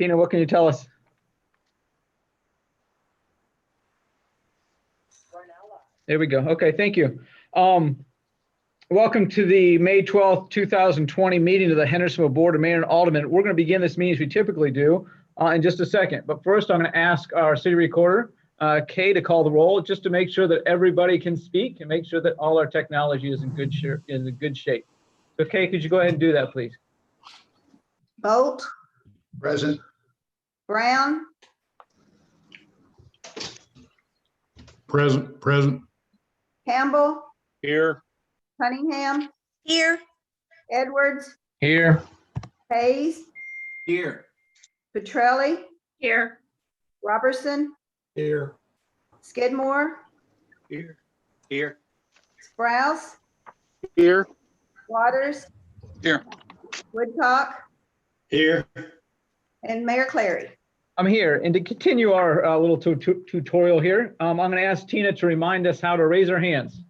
Tina, what can you tell us? There we go. Okay, thank you. Welcome to the May 12th, 2020 meeting of the Hendersonville Board of Mayor and Aldermen. We're going to begin this meeting as we typically do in just a second. But first, I'm going to ask our city recorder, Kay, to call the roll just to make sure that everybody can speak and make sure that all our technology is in good shape. So Kay, could you go ahead and do that, please? Bolt, Present. Brown, Present. Campbell, Here. Cunningham, Here. Edwards, Here. Hayes, Here. Petrelli, Here. Robertson, Here. Skidmore, Here. Here. Sprouse, Here. Waters, Here. Woodcock, Here. and Mayor Clary. I'm here. And to continue our little tutorial here, I'm going to ask Tina to remind us how to raise our hands.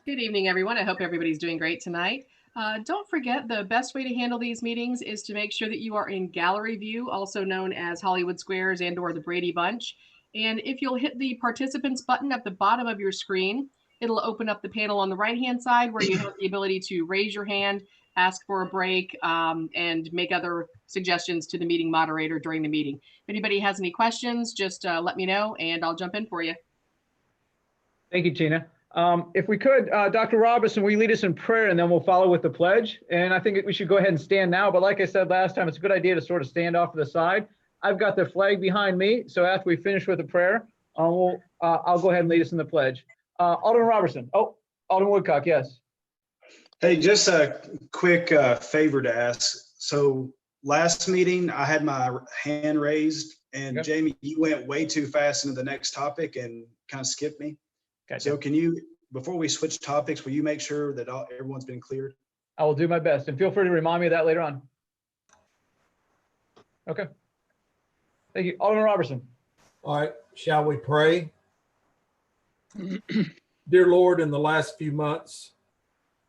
Good evening, everyone. I hope everybody's doing great tonight. Don't forget, the best way to handle these meetings is to make sure that you are in gallery view, also known as Hollywood Squares and or the Brady Bunch. And if you'll hit the participants button at the bottom of your screen, it'll open up the panel on the right-hand side where you have the ability to raise your hand, ask for a break, and make other suggestions to the meeting moderator during the meeting. If anybody has any questions, just let me know and I'll jump in for you. Thank you, Tina. If we could, Dr. Robertson, will you lead us in prayer and then we'll follow with the pledge? And I think we should go ahead and stand now. But like I said last time, it's a good idea to sort of stand off to the side. I've got the flag behind me. So after we finish with the prayer, I'll go ahead and lead us in the pledge. Alderman Robertson. Oh, Alderman Woodcock, yes. Hey, just a quick favor to ask. So last meeting, I had my hand raised and Okay. Jamie, you went way too fast into the next topic and kind of skipped me. Gotcha. So can you, before we switch topics, will you make sure that everyone's been cleared? I will do my best. And feel free to remind me of that later on. Okay. Thank you. Alderman Robertson. All right, shall we pray? Dear Lord, in the last few months,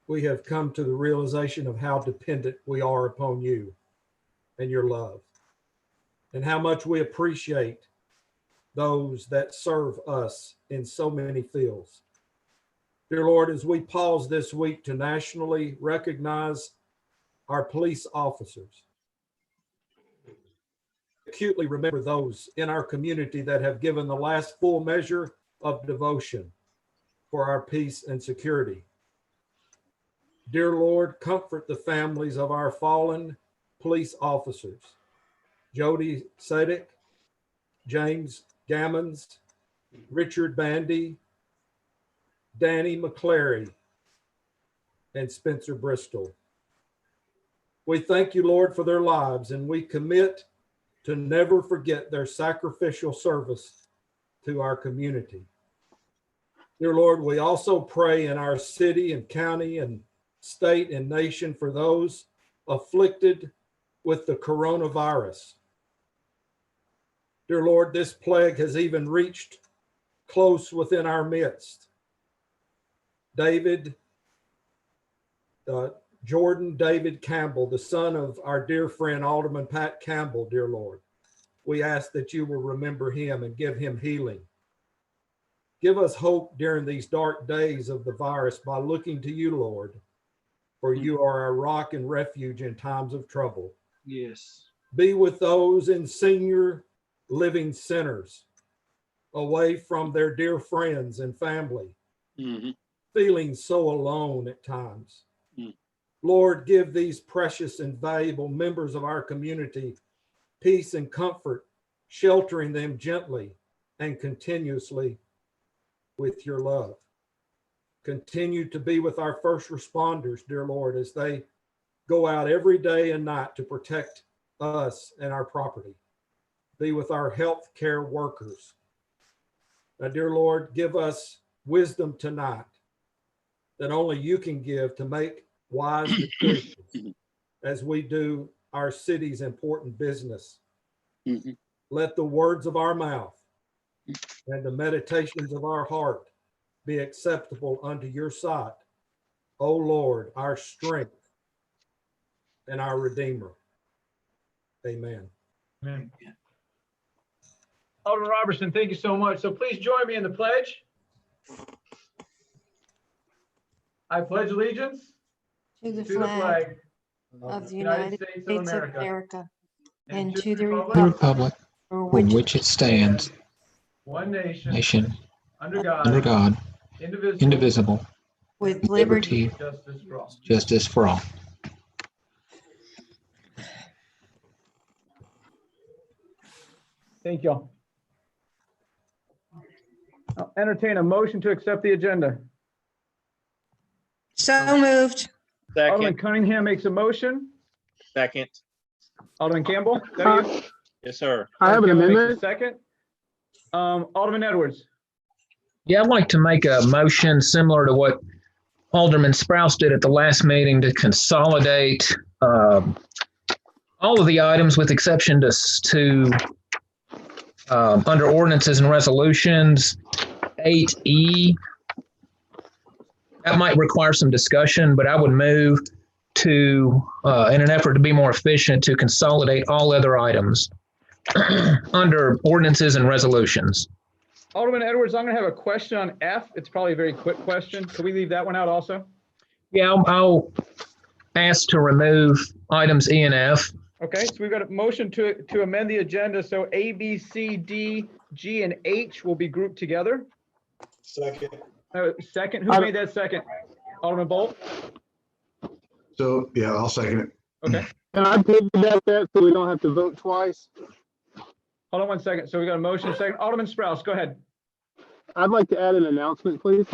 we have come to the realization of how dependent we are upon you and your love, and how much we appreciate those that serve us in so many fields. Dear Lord, as we pause this week to nationally recognize our police officers, acutely remember those in our community that have given the last full measure of devotion for our peace and security. Dear Lord, comfort the families of our fallen police officers, Jody Sadek, James Gammons, Richard Bandy, Danny McClary, and Spencer Bristol. We thank you, Lord, for their lives, and we commit to never forget their sacrificial service to our community. Dear Lord, we also pray in our city and county and state and nation for those afflicted with the coronavirus. Dear Lord, this plague has even reached close within our midst. Jordan David Campbell, the son of our dear friend Alderman Pat Campbell, dear Lord, we ask that you will remember him and give him healing. Give us hope during these dark days of the virus by looking to you, Lord, for you are our rock and refuge in times of trouble. Yes. Be with those in senior living centers, away from their dear friends and family, feeling so alone at times. Lord, give these precious and valuable members of our community peace and comfort, sheltering them gently and continuously with your love. Continue to be with our first responders, dear Lord, as they go out every day and night to protect us and our property. Be with our health care workers. Now, dear Lord, give us wisdom tonight that only you can give to make wise decisions as we do our city's important business. Let the words of our mouth and the meditations of our heart be acceptable unto your sight, O Lord, our strength and our Redeemer. Amen. Amen. Alderman Robertson, thank you so much. So please join me in the pledge. I pledge allegiance to the to the flag flag of the United United States of States of America America and and to to the the republic the republic republic for for which which it stands, one nation, nation, under under God, God, indivisible, indivisible, with with liberty. liberty, justice for all. justice for all. Thank y'all. I'll entertain a motion to accept the agenda. So moved. Alderman Second. Cunningham makes a motion. Second. Alderman Campbell, is that you? Yes, sir. I have an Alderman Campbell makes a amendment. second. Alderman Edwards. Yeah, I'd like to make a motion similar to what Alderman Sprouse did at the last meeting to consolidate all of the items with exception to under ordinances and resolutions, 8E. That might require some discussion, but I would move to, in an effort to be more efficient, to consolidate all other items under ordinances and resolutions. Alderman Edwards, I'm going to have a question on F. It's probably a very quick question. Can we leave that one out also? Yeah, I'll ask to remove items E and F. Okay, so we've got a motion to amend the agenda. So A, B, C, D, G, and H will be grouped together. Second. Second, who made that second? Alderman Bolt? So, yeah, I'll second it. Okay, Can I piggyback that so we don't have to vote twice? hold on one second. So we got a motion, second. Alderman Sprouse, go ahead. I'd like to add an announcement, please.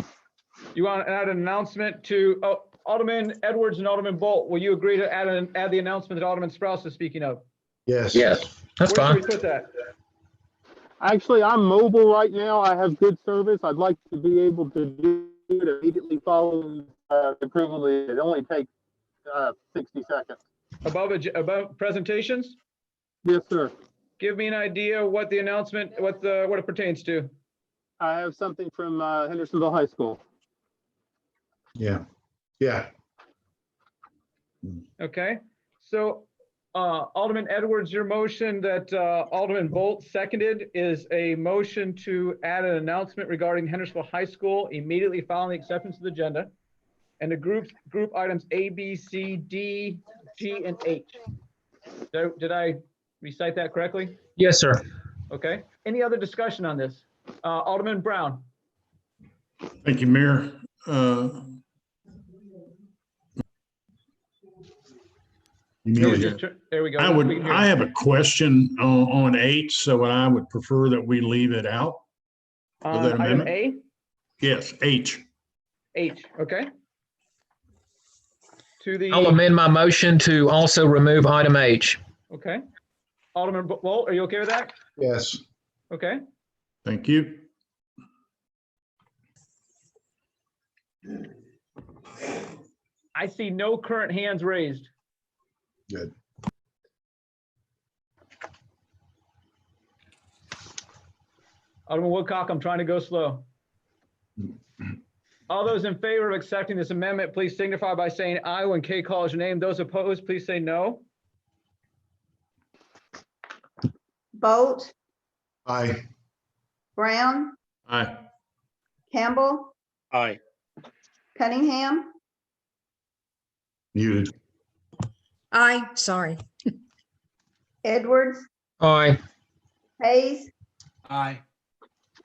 You want to add an announcement to, Alderman Edwards and Alderman Bolt, will you agree to add the announcement that Alderman Sprouse is speaking of? Yes. That's Where fine. should we put that? Actually, I'm mobile right now. I have good service. I'd like to be able to do it immediately following the approval. It only takes 60 seconds. Above presentations? Yes, sir. Give me an idea what the announcement, what it pertains to. I have something from Hendersonville High School. Yeah. Yeah. Okay, so Alderman Edwards, your motion that Alderman Bolt seconded is a motion to add an announcement regarding Hendersonville High School immediately following the acceptance of the agenda, and the group items A, B, C, D, G, and H. Did I recite that correctly? Yes, sir. Okay, any other discussion on this? Alderman Brown? Thank you, Mayor. You muted it. There we go. I have a question on H, so I would prefer that we leave it out. of that Item amendment? A? Yes, H. H, okay. To the. I'll amend my motion to also remove item H. Okay. Alderman Bolt, are you okay with that? Yes. Okay. Thank you. I see no current hands raised. Good. Alderman Woodcock, I'm trying to go slow. All those in favor of accepting this amendment, please signify by saying aye when Kay calls your name. Those opposed, please say no. Bolt, Aye. Brown, Aye. Campbell, Aye. Cunningham, Muted. Aye, sorry. Edwards, Aye. Hayes, Aye.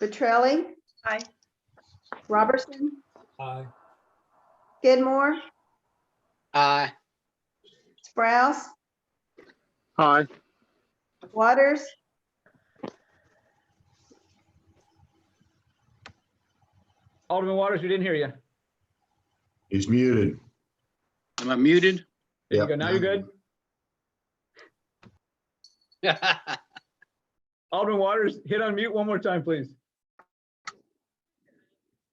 Petrelli. Aye. Robertson, Aye. Skidmore, Aye. Sprouse, Aye. Waters, Alderman Waters, we didn't hear you. He's muted. Am I muted? There you go. Now you're good. Alderman Waters, hit on mute one more time, please.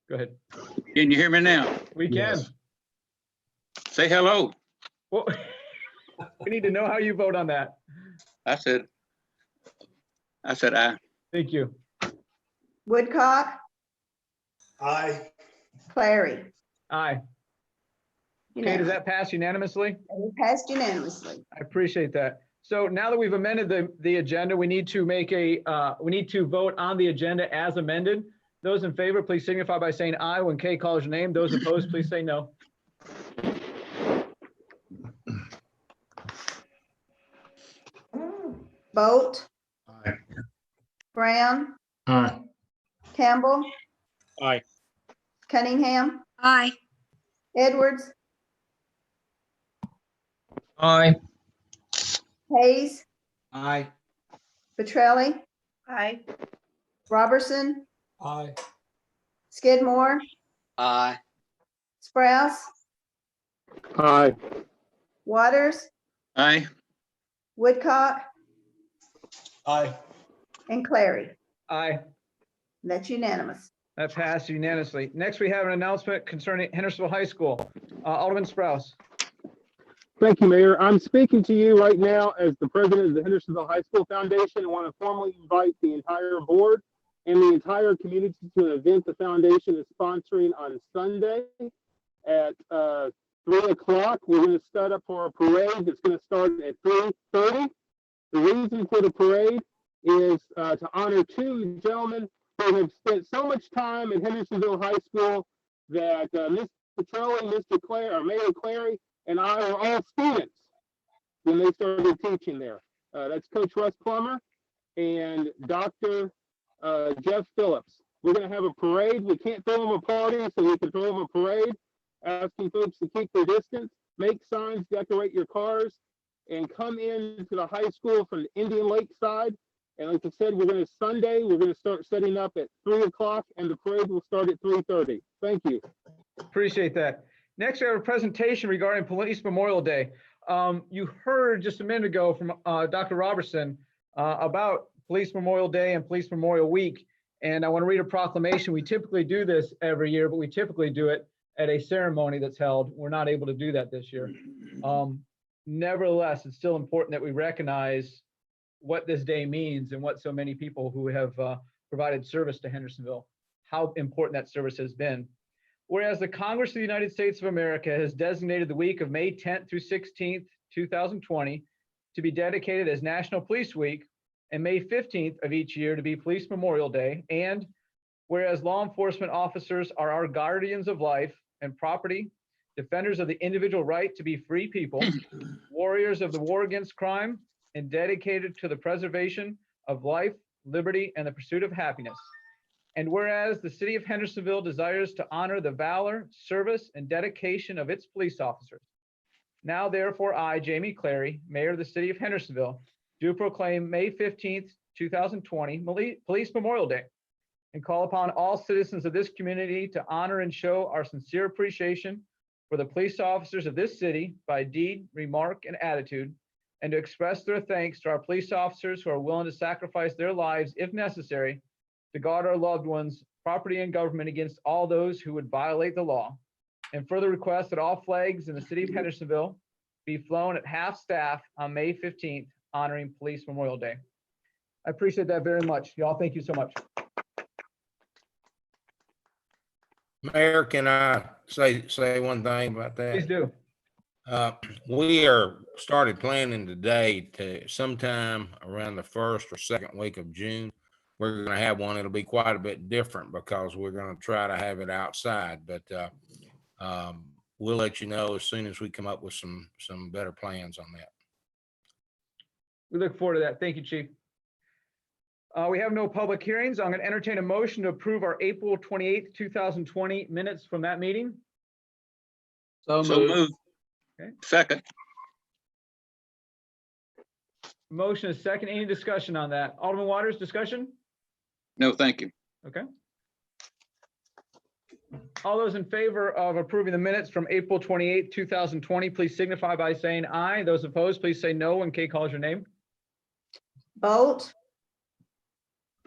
Go ahead. Can you hear me now? We can. Yes. Say hello. Well, we need to know how you vote on that. I said aye. Thank you. Woodcock, Aye. Clary. Aye. Okay, does that pass unanimously? And it passed unanimously. I appreciate that. So now that we've amended the agenda, we need to make we need to vote on the agenda as amended. Those in favor, please signify by saying aye when Kay calls your name. Those opposed, please say no. Bolt, Aye. Brown, Aye. Campbell, Aye. Cunningham, Aye. Edwards, Aye. Hayes, Aye. Petrelli. Aye. Robertson, Aye. Skidmore, Aye. Sprouse, Aye. Waters, Aye. Woodcock, Aye. and Clary. Aye. That's unanimous. That passed unanimously. Next, we have an announcement concerning Hendersonville High School. Alderman Sprouse. Thank you, Mayor. I'm speaking to you right now as the president of the Hendersonville High School Foundation and want to formally invite the entire board and the entire community to an event the foundation is sponsoring on Sunday at 3 o'clock. We're going to start up for a parade that's going to start at 3:30. The reason for the parade is to honor two gentlemen who have spent so much time at Hendersonville High School that Mr. Petrelli, Mr. Clary, or Mayor Clary, and I were all students when they started teaching there. That's Coach Russ Plummer and Dr. Jeff Phillips. We're going to have a parade. We can't throw them a party, so we can throw them a parade, asking folks to keep their distance, make signs, decorate your cars, and come into the high school from the Indian Lake side. And like I said, we're going to start setting up at 3 o'clock, and the parade will start at 3:30. Thank you. Appreciate that. Next, we have a presentation regarding Police Memorial Day. You heard just a minute ago from Dr. Robertson about Police Memorial Day and Police Memorial Week. And I want to read a proclamation. We typically do this every year, but we typically do it at a ceremony that's held. We're not able to do that this year. Nevertheless, it's still important that we recognize what this day means and what so many people who have provided service to Hendersonville, how important that service has been. Whereas the Congress of the United States of America has designated the week of May 10th through 16th, 2020 to be dedicated as National Police Week, and May 15th of each year to be Police Memorial Day. And whereas law enforcement officers are our guardians of life and property, defenders of the individual right to be free people, warriors of the war against crime, and dedicated to the preservation of life, liberty, and the pursuit of happiness. And whereas the city of Hendersonville desires to honor the valor, service, and dedication of its police officers. Now, therefore, I, Jamie Clary, Mayor of the city of Hendersonville, do proclaim May 15th, 2020, Police Memorial Day, and call upon all citizens of this community to honor and show our sincere appreciation for the police officers of this city by deed, remark, and attitude, and to express their thanks to our police officers who are willing to sacrifice their lives, if necessary, to guard our loved ones, property, and government against all those who would violate the law. And further request that all flags in the city of Hendersonville be flown at half staff on May 15th, honoring Police Memorial Day. I appreciate that very much. Y'all, thank you so much. Mayor, can I say one thing about that? Please do. We are started planning today to sometime around the 1st or 2nd week of June. We're going to have one. It'll be quite a bit different because we're going to try to have it outside, but we'll let you know as soon as we come up with some better plans on that. We look forward to that. Thank you, Chief. We have no public hearings. I'm going to entertain a motion to approve our April 28th, 2020 minutes from that meeting. So moved. Okay. Second. Motion is second. Any discussion on that? Alderman Waters, discussion? No, thank you. Okay. All those in favor of approving the minutes from April 28th, 2020, please signify by saying aye. Those opposed, please say no when Kay calls your name. Bolt,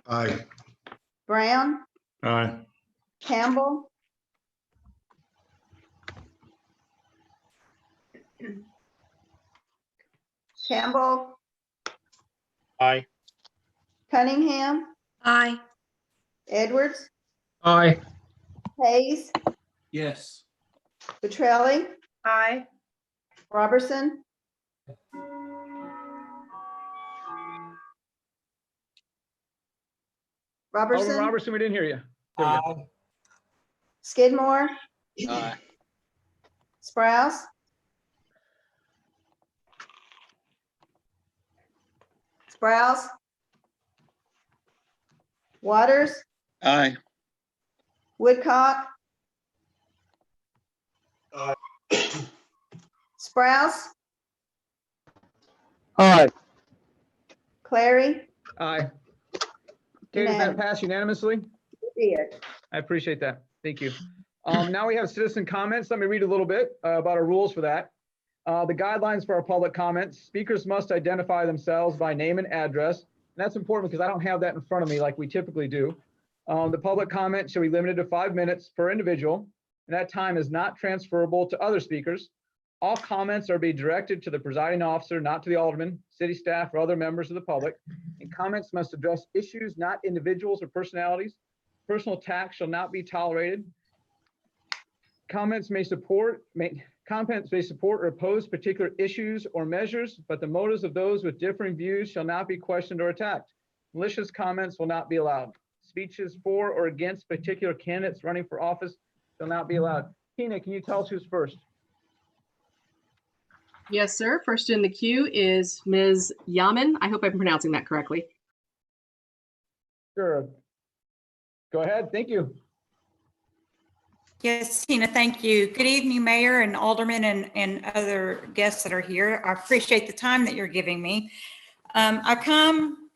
Aye. Brown, Aye. Campbell, Aye. Cunningham, Aye. Edwards, Aye. Hayes, Yes. Petrelli. Aye. Robertson, Alderman Robertson, Robertson, we didn't hear you. There we go. Aye. Skidmore, Aye. Sprouse, Sprouse, Waters, Aye. Woodcock, Aye. Sprouse, Aye. Clary. Aye. Okay, does that pass unanimously? Did. I appreciate that. Thank you. Now we have citizen comments. Let me read a little bit about our rules for that. The guidelines for our public comments. Speakers must identify themselves by name and address. And that's important because I don't have that in front of me like we typically do. The public comment shall be limited to 5 minutes per individual, and that time is not transferable to other speakers. All comments are to be directed to the presiding officer, not to the alderman, city staff, or other members of the public. And comments must address issues, not individuals or personalities. Personal attacks shall not be tolerated. Comments may support or oppose particular issues or measures, but the motives of those with differing views shall not be questioned or attacked. Malicious comments will not be allowed. Speeches for or against particular candidates running for office shall not be allowed. Tina, can you tell us who's first? Yes, sir. First in the queue is Ms. Yaman. I hope I'm pronouncing that correctly. Sure. Go ahead. Thank you. Yes, Tina, thank you. Good evening, Mayor and Aldermen and other guests that are here. I appreciate the time that you're giving me. I come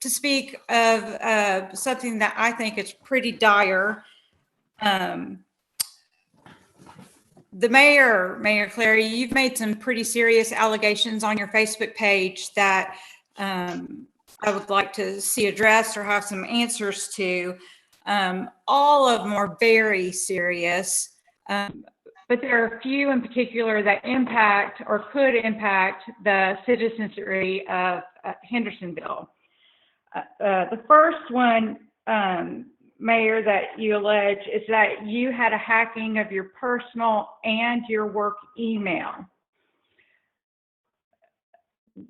to speak of something that I think is pretty dire. The Mayor Clary, you've made some pretty serious allegations on your Facebook page that I would like to see addressed or have some answers to. All of them are very serious, but there are a few in particular that impact or could impact the citizenry of Hendersonville. The first one, Mayor, that you allege is that you had a hacking of your personal and your work email.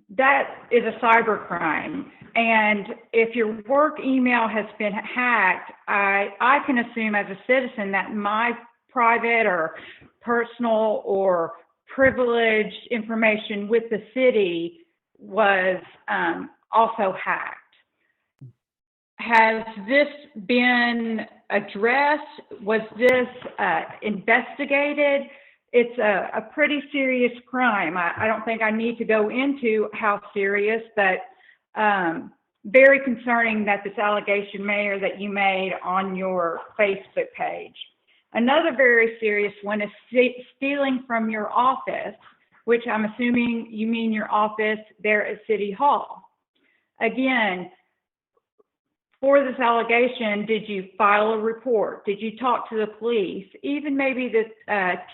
That is a cybercrime. And if your work email has been hacked, I can assume as a citizen that my private or personal or privileged information with the city was also hacked. Has this been addressed? Was this investigated? It's a pretty serious crime. I don't think I need to go into how serious, but very concerning that this allegation, Mayor, that you made on your Facebook page. Another very serious one is stealing from your office, which I'm assuming you mean your office there at City Hall. Again, for this allegation, did you file a report? Did you talk to the police? Even maybe the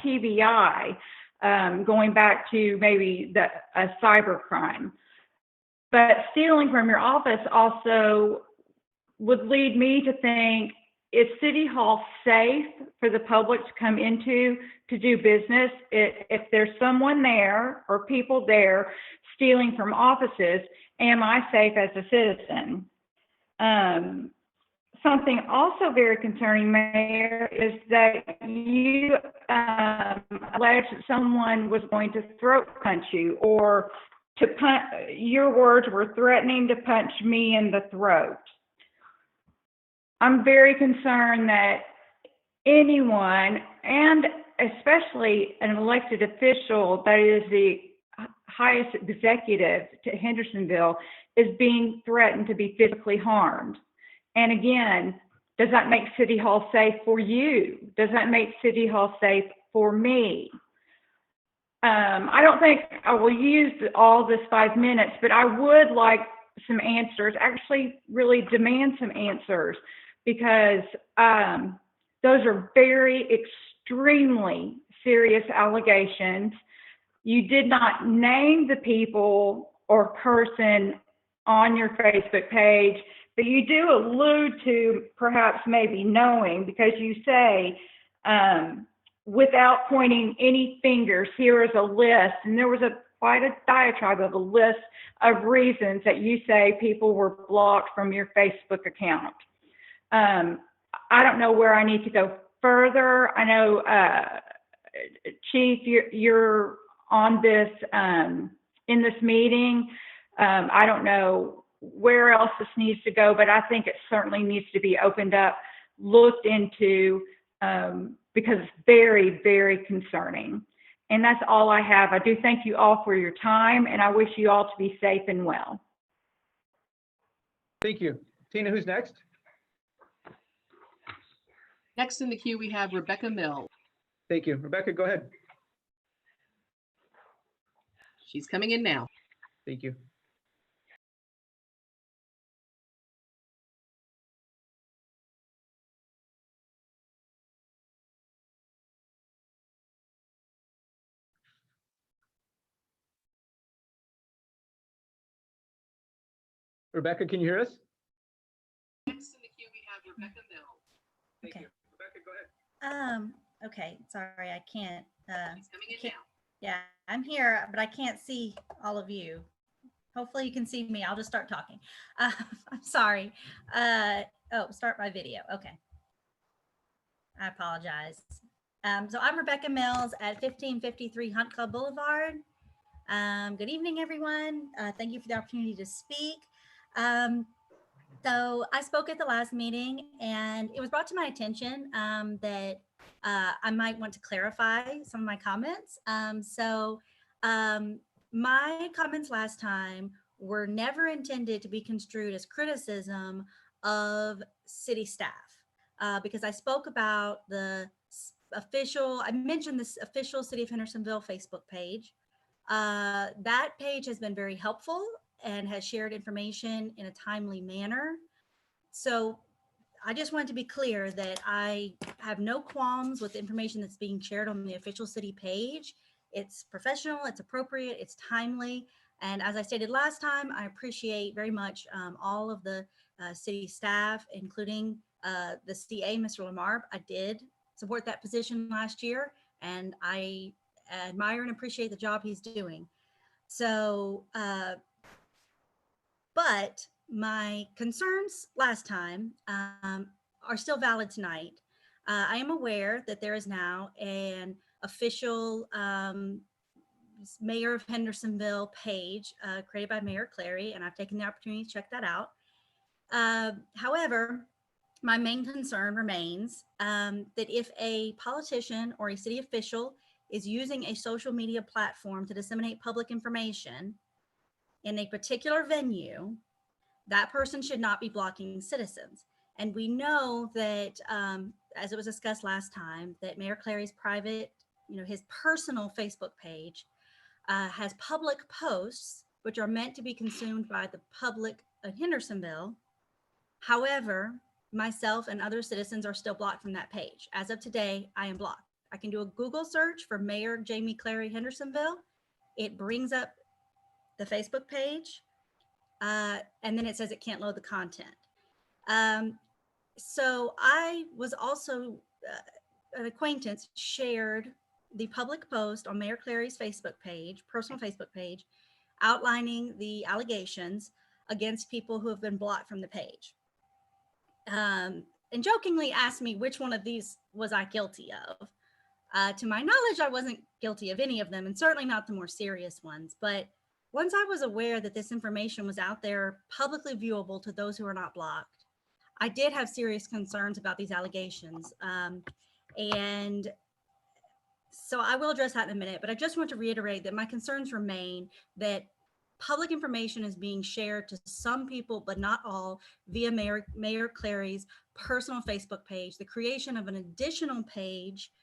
TBI, going back to maybe a cybercrime. But stealing from your office also would lead me to think, is City Hall safe for the public to come into to do business? If there's someone there or people there stealing from offices, am I safe as a citizen? Something also very concerning, Mayor, is that you alleged that someone was going to throat punch you, or to punch, your words were threatening to punch me in the throat. I'm very concerned that anyone, and especially an elected official that is the highest executive to Hendersonville, is being threatened to be physically harmed. And again, does that make City Hall safe for you? Does that make City Hall safe for me? I don't think I will use all this 5 minutes, but I would like some answers, actually really demand some answers, because those are very extremely serious allegations. You did not name the people or person on your Facebook page, but you do allude to perhaps maybe knowing, because you say, without pointing any fingers, here is a list, and there was quite a diatribe of a list of reasons that you say people were blocked from your Facebook account. I don't know where I need to go further. I know, Chief, you're on this, in this meeting. I don't know where else this needs to go, but I think it certainly needs to be opened up, looked into, because it's very, very concerning. And that's all I have. I do thank you all for your time, and I wish you all to be safe and well. Thank you. Tina, who's next? Next in the queue, we have Rebecca Mills. Thank you. Rebecca, go ahead. She's coming in now. Thank you. Rebecca, can you hear us? Next in the queue, we have Rebecca Mills. Thank Okay. you. Rebecca, go ahead. Okay, sorry, I can't, She's coming in now. yeah, I'm here, but I can't see all of you. Hopefully you can see me. I'll just start talking. I'm sorry. Start my video. Okay. I apologize. So I'm Rebecca Mills at 1553 Hunt Club Boulevard. Good evening, everyone. Thank you for the opportunity to speak. So I spoke at the last meeting, and it was brought to my attention that I might want to clarify some of my comments. My comments last time were never intended to be construed as criticism of city staff, because I spoke about I mentioned this official City of Hendersonville Facebook page. That page has been very helpful and has shared information in a timely manner. So I just wanted to be clear that I have no qualms with the information that's being shared on the official city page. It's professional, it's appropriate, it's timely. And as I stated last time, I appreciate very much all of the city staff, including the CA, Mr. Lamar. I did support that position last year, and I admire and appreciate the job he's doing. So, but my concerns last time are still valid tonight. I am aware that there is now an official Mayor of Hendersonville page created by Mayor Clary, and I've taken the opportunity to check that out. However, my main concern remains that if a politician or a city official is using a social media platform to disseminate public information in a particular venue, that person should not be blocking citizens. And we know that, as it was discussed last time, that Mayor Clary's private, his personal Facebook page has public posts, which are meant to be consumed by the public of Hendersonville. However, myself and other citizens are still blocked from that page. As of today, I am blocked. I can do a Google search for Mayor Jamie Clary Hendersonville. It brings up the Facebook page, and then it says it can't load the content. So I was also, an acquaintance shared the public post on Mayor Clary's Facebook page, personal Facebook page, outlining the allegations against people who have been blocked from the page. And jokingly asked me which one of these was I guilty of. To my knowledge, I wasn't guilty of any of them, and certainly not the more serious ones. But once I was aware that this information was out there publicly viewable to those who are not blocked, I did have serious concerns about these allegations. And so I will address that in a minute, but I just want to reiterate that my concerns remain that public information is being shared to some people, but not all, via Mayor Clary's personal Facebook page. The creation of an additional page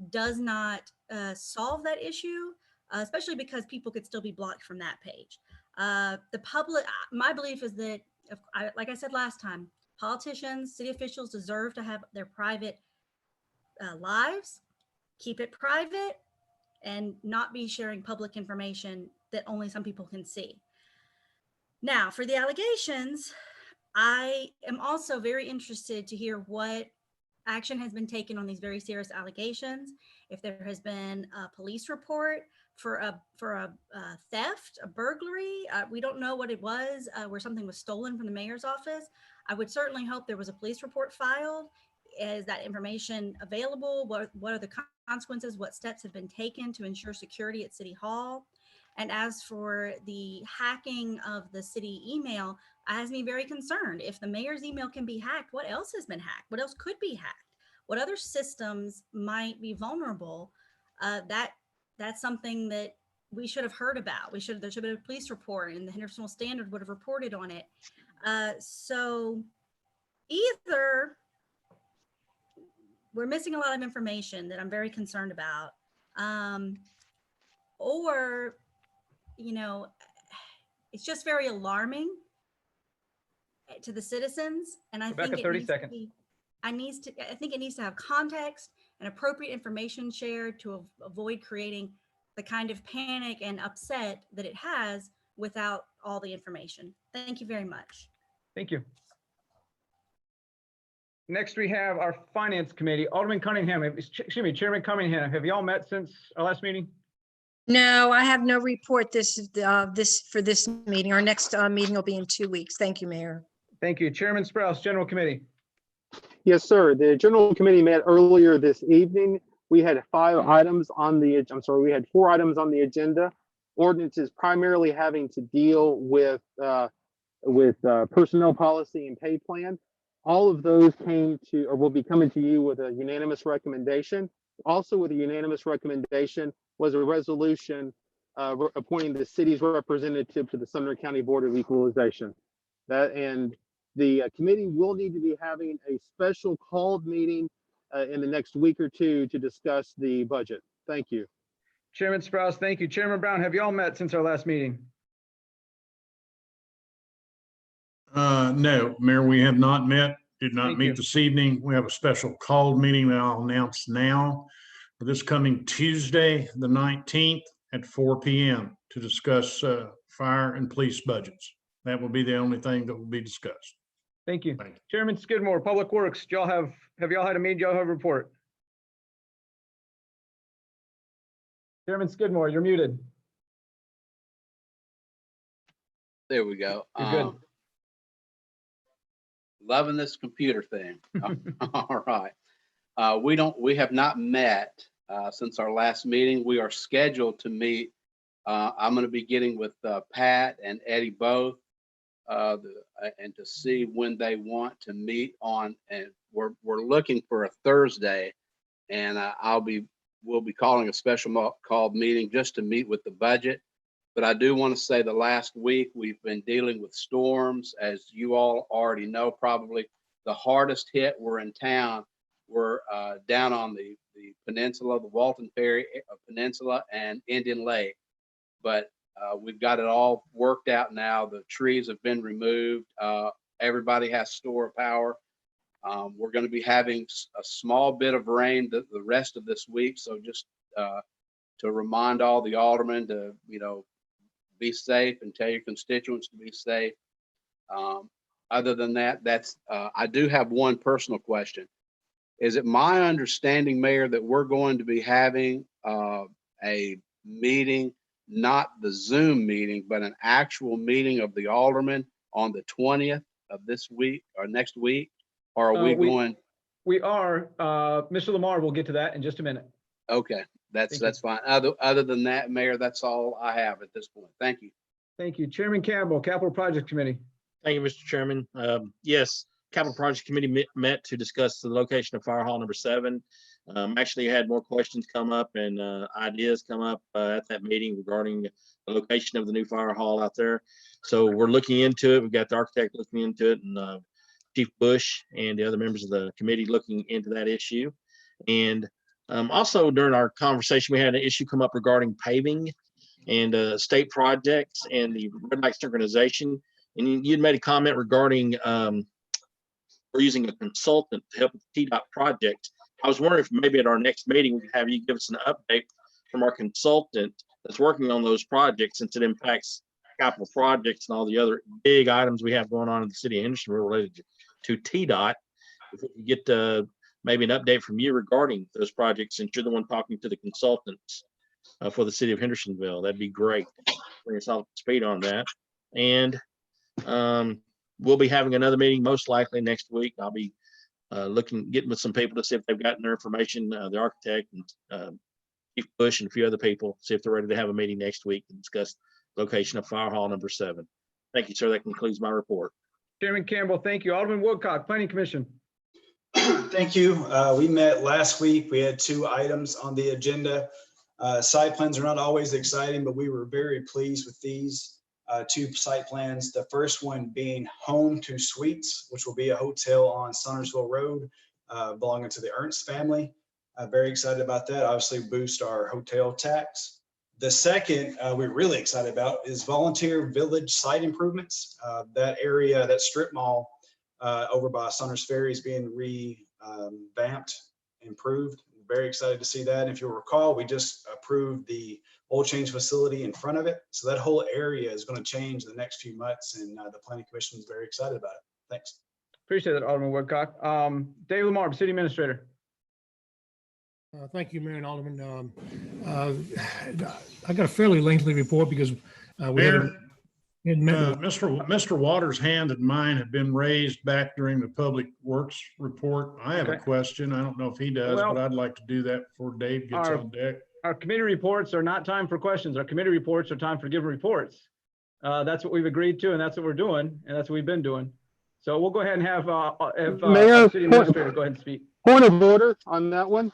does not solve that issue, especially because people could still be blocked from that page. My belief is that, like I said last time, politicians, city officials deserve to have their private lives, keep it private, and not be sharing public information that only some people can see. Now, for the allegations, I am also very interested to hear what action has been taken on these very serious allegations. If there has been a police report for a theft, a burglary, we don't know what it was, where something was stolen from the mayor's office. I would certainly hope there was a police report filed. Is that information available? What are the consequences? What steps have been taken to ensure security at City Hall? And as for the hacking of the city email, it has me very concerned. If the mayor's email can be hacked, what else has been hacked? What else could be hacked? What other systems might be vulnerable? That's something that we should have heard about. There should have been a police report, and the Hendersonville Standard would have reported on it. So either we're missing a lot of information that I'm very concerned about, or, you know, it's just very alarming to the citizens. And I Rebecca, think 30 seconds. I think it needs to have context and appropriate information shared to avoid creating the kind of panic and upset that it has without all the information. Thank you very much. Thank you. Next, we have our Finance Committee. Alderman Cunningham, excuse me, Chairman Cunningham, have y'all met since our last meeting? No, I have no report for this meeting. Our next meeting will be in 2 weeks. Thank you, Mayor. Thank you. Chairman Sprouse, General Committee. Yes, sir. The General Committee met earlier this evening. We had 4 items on the agenda. Ordinances primarily having to deal with personnel policy and pay plan. All of those came to, or will be coming to you with a unanimous recommendation. Also with a unanimous recommendation was a resolution appointing the city's representative to the Sumner County Board of Equalization. And the committee will need to be having a special called meeting in the next week or two to discuss the budget. Thank you. Chairman Sprouse, thank you. Chairman Brown, have y'all met since our last meeting? No, Mayor, we have not met, did not Thank meet you. this evening. We have a special called meeting that I'll announce now for this coming Tuesday, the 19th at 4 p.m. to discuss fire and police budgets. That will be the only thing that will be discussed. Thank you. Thank you. Chairman Skidmore, Public Works, have y'all had a meeting? Y'all have a report? Chairman Skidmore, you're muted. There we go. You're good. Loving this computer thing. All right. We have not met since our last meeting. We are scheduled to meet. I'm going to be getting with Pat and Eddie both and to see when they want to meet on, and we're looking for a Thursday, and we'll be calling a special called meeting just to meet with the budget. But I do want to say the last week we've been dealing with storms, as you all already know. Probably the hardest hit were in town. We're down on the peninsula, the Walton Ferry Peninsula and Indian Lake. But we've got it all worked out now. The trees have been removed. Everybody has store power. We're going to be having a small bit of rain the rest of this week. So just to remind all the aldermen to, be safe and tell your constituents to be safe. Other than that, I do have one personal question. Is it my understanding, Mayor, that we're going to be having a meeting, not the Zoom meeting, but an actual meeting of the aldermen on the 20th of this week or next week? Or are we going? We are. Mr. Lamar, we'll get to that in just a minute. Okay, that's fine. Other than that, Mayor, that's all I have at this point. Thank you. Thank you. Chairman Campbell, Capital Project Committee. Thank you, Mr. Chairman. Yes, Capital Project Committee met to discuss the location of Fire Hall number 7. Actually had more questions come up and ideas come up at that meeting regarding the location of the new fire hall out there. So we're looking into it. We've got the architect looking into it, and Chief Bush and the other members of the committee looking into that issue. And also during our conversation, we had an issue come up regarding paving and state projects and the red light synchronization. And you'd made a comment regarding we're using a consultant to help with the TDOT project. I was wondering if maybe at our next meeting, we could have you give us an update from our consultant that's working on those projects, since it impacts capital projects and all the other big items we have going on in the city of Hendersonville related to TDOT. If we could get maybe an update from you regarding those projects, since you're the one talking to the consultants for the city of Hendersonville, that'd be great. Bring us all up to speed on that. And we'll be having another meeting most likely next week. I'll be getting with some people to see if they've gotten their information, the architect and Chief Bush and a few other people, see if they're ready to have a meeting next week to discuss location of Fire Hall number 7. Thank you, sir. That concludes my report. Chairman Campbell, thank you. Alderman Woodcock, Planning Commission. Thank you. We met last week. We had 2 items on the agenda. Site plans are not always exciting, but we were very pleased with these 2 site plans. The first one being Home to Suites, which will be a hotel on Sonnersville Road belonging to the Ernst family. Very excited about that. Obviously boost our hotel tax. The second we're really excited about is Volunteer Village site improvements. That area, that strip mall over by Saunders Ferry is being revamped, improved. Very excited to see that. If you'll recall, we just approved the oil change facility in front of it. So that whole area is going to change the next few months, and the Planning Commission is very excited about it. Thanks. Appreciate that, Alderman Woodcock. Dave Lamar, City Administrator. Thank you, Mayor and Alderman. I got a fairly lengthy report because we haven't met. Mr. Waters' hand and mine have been raised back during the Public Works report. I have a question. I don't know if he does, but I'd like to do that before Dave gets on deck. Our committee reports are not time for questions. Our committee reports are time for giving reports. That's what we've agreed to, and that's what we're doing, and that's what we've been doing. So we'll go ahead and have Mayor, City Administrator go ahead and speak. Point of order on that one.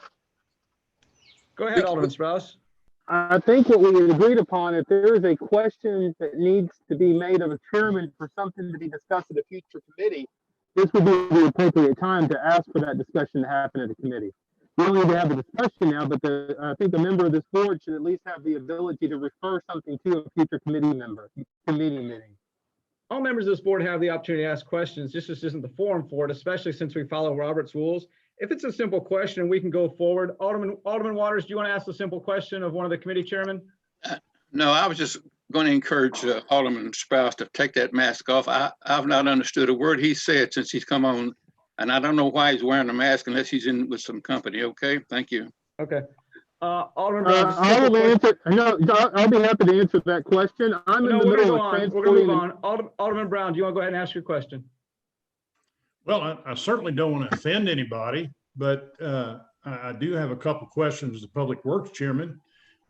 Go ahead, Alderman Sprouse. I think what we agreed upon, if there is a question that needs to be made of a chairman for something to be discussed at a future committee, this would be the appropriate time to ask for that discussion to happen at a committee. We don't need to have a discussion now, but I think a member of this board should at least have the ability to refer something to a future committee meeting. All members of this board have the opportunity to ask questions. This just isn't the forum for it, especially since we follow Robert's rules. If it's a simple question, we can go forward. Alderman Waters, do you want to ask a simple question of one of the committee chairmen? No, I was just going to encourage Alderman Sprouse to take that mask off. I've not understood a word he said since he's come on, and I don't know why he's wearing a mask unless he's in with some company. Okay, thank you. Okay. Alderman Brown, I'll be happy to answer that question. I'm in the middle of transporting. We're going to move on. Alderman Brown, do you want to go ahead and ask your question? Well, I certainly don't want to offend anybody, but I do have a couple questions as the Public Works Chairman.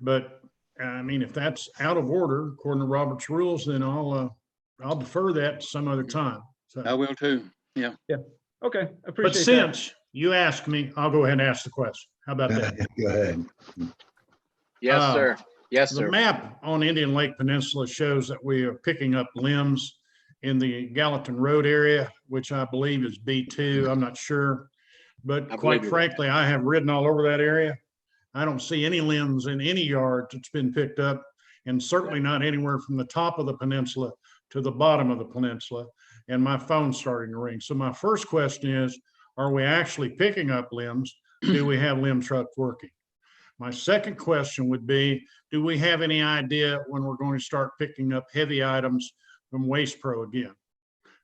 But I mean, if that's out of order, according to Robert's rules, then I'll defer that to some other time. So, I will too. Yeah. Yeah. Okay. Appreciate but since you asked me, I'll go ahead and ask the question. How about that? Go ahead. Yes, sir. Yes, sir. The map on Indian Lake Peninsula shows that we are picking up limbs in the Gallatin Road area, which I believe is B2. I'm not sure, but quite frankly, I have ridden all over that area. I don't see any limbs in any yard that's been picked up, and certainly not anywhere from the top of the peninsula to the bottom of the peninsula. And my phone's starting to ring. So my first question is, are we actually picking up limbs? Do we have limb trucks working? My second question would be, do we have any idea when we're going to start picking up heavy items from Waste Pro again?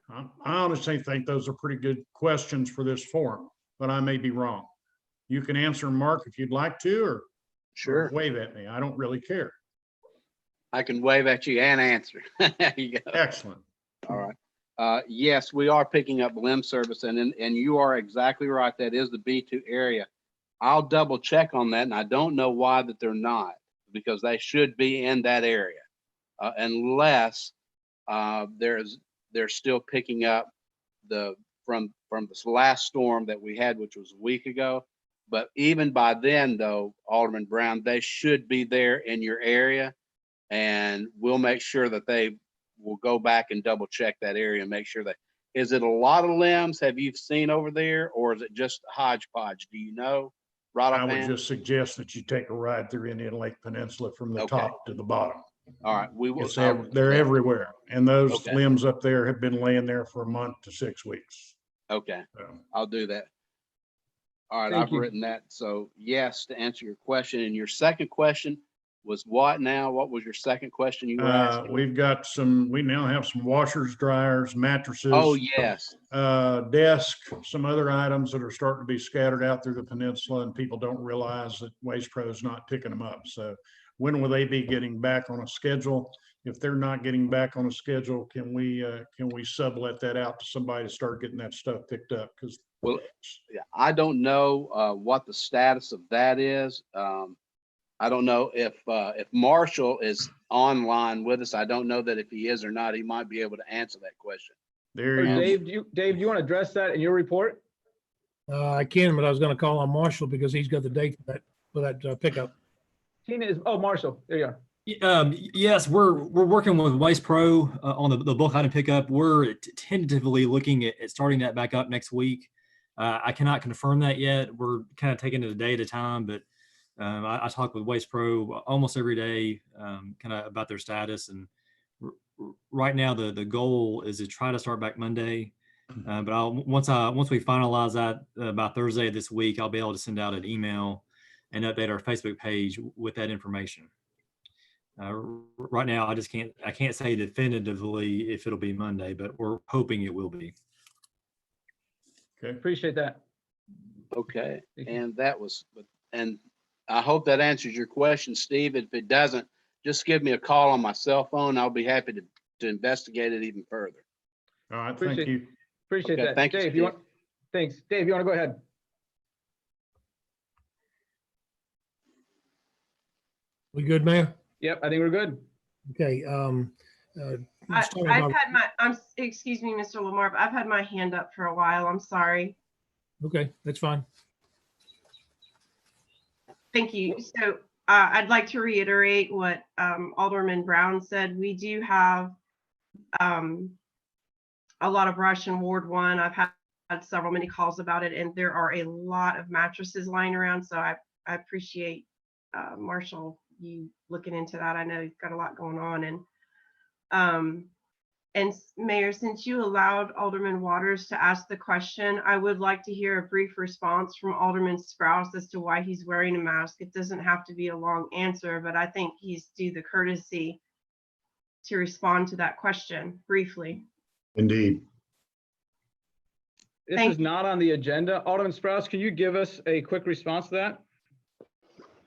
I honestly think those are pretty good questions for this forum, but I may be wrong. You can answer, Mark, if you'd like to, or sure, wave at me. I don't really care. I can wave at you and answer. There you go. Excellent. All right. Yes, we are picking up limb service, and you are exactly right. That is the B2 area. I'll double check on that, and I don't know why that they're not, because they should be in that area, unless they're still picking up from this last storm that we had, which was a week ago. But even by then, though, Alderman Brown, they should be there in your area, and we'll make sure that they will go back and double check that area and make sure that, is it a lot of limbs have you seen over there, or is it just hodgepodge? Do you know? Right, I would just suggest that you take a ride through Indian Lake Peninsula from the top to the bottom. All right, we will. They're everywhere, and those limbs up there have been laying there for a month to 6 weeks. Okay, so I'll do that. All right, Thank I've you. written that. So yes, to answer your question, and your second question was what now? What was your second question you were asking? We now have some washers, dryers, mattresses. Oh, yes. Desk, some other items that are starting to be scattered out through the peninsula, and people don't realize that Waste Pro is not picking them up. So when will they be getting back on a schedule? If they're not getting back on a schedule, can we sublet that out to somebody to start getting that stuff picked up? Because Well, yeah, I don't know what the status of that is. I don't know if Marshall is online with us. I don't know that if he is or not, he might be able to answer that question. there Or you go. Dave, do you want to address that in your report? I can, but I was going to call on Marshall because he's got the date for that pickup. Tina is, oh, Marshall, there you are. Yes, we're working with Waste Pro on the bulk item pickup. We're tentatively looking at starting that back up next week. I cannot confirm that yet. We're kind of taking it a day at a time, but I talk with Waste Pro almost every day, kind of about their status. And right now, the goal is to try to start back Monday. But once we finalize that by Thursday of this week, I'll be able to send out an email and update our Facebook page with that information. Right now, I can't say definitively if it'll be Monday, but we're hoping it will be. Okay. Appreciate that. Okay, and and I hope that answers your question, Steve. If it doesn't, just give me a call on my cell phone. I'll be happy to investigate it even further. All right, thank you. Appreciate Okay, that. thank you, Dave, Steve. thanks. Dave, you want to go ahead? We good, Mayor? Yep, I think we're good. Okay. Excuse me, Mr. Lamar, but I've had my hand up for a while. I'm sorry. Okay, that's fine. Thank you. So I'd like to reiterate what Alderman Brown said. We do have a lot of brush in Ward 1. I've had many calls about it, and there are a lot of mattresses lying around. So I appreciate Marshall, you looking into that. I know you've got a lot going on. And Mayor, since you allowed Alderman Waters to ask the question, I would like to hear a brief response from Alderman Sprouse as to why he's wearing a mask. It doesn't have to be a long answer, but I think he's due the courtesy to respond to that question briefly. Indeed. This is not on the agenda. Alderman Sprouse, can you give us a quick response to that?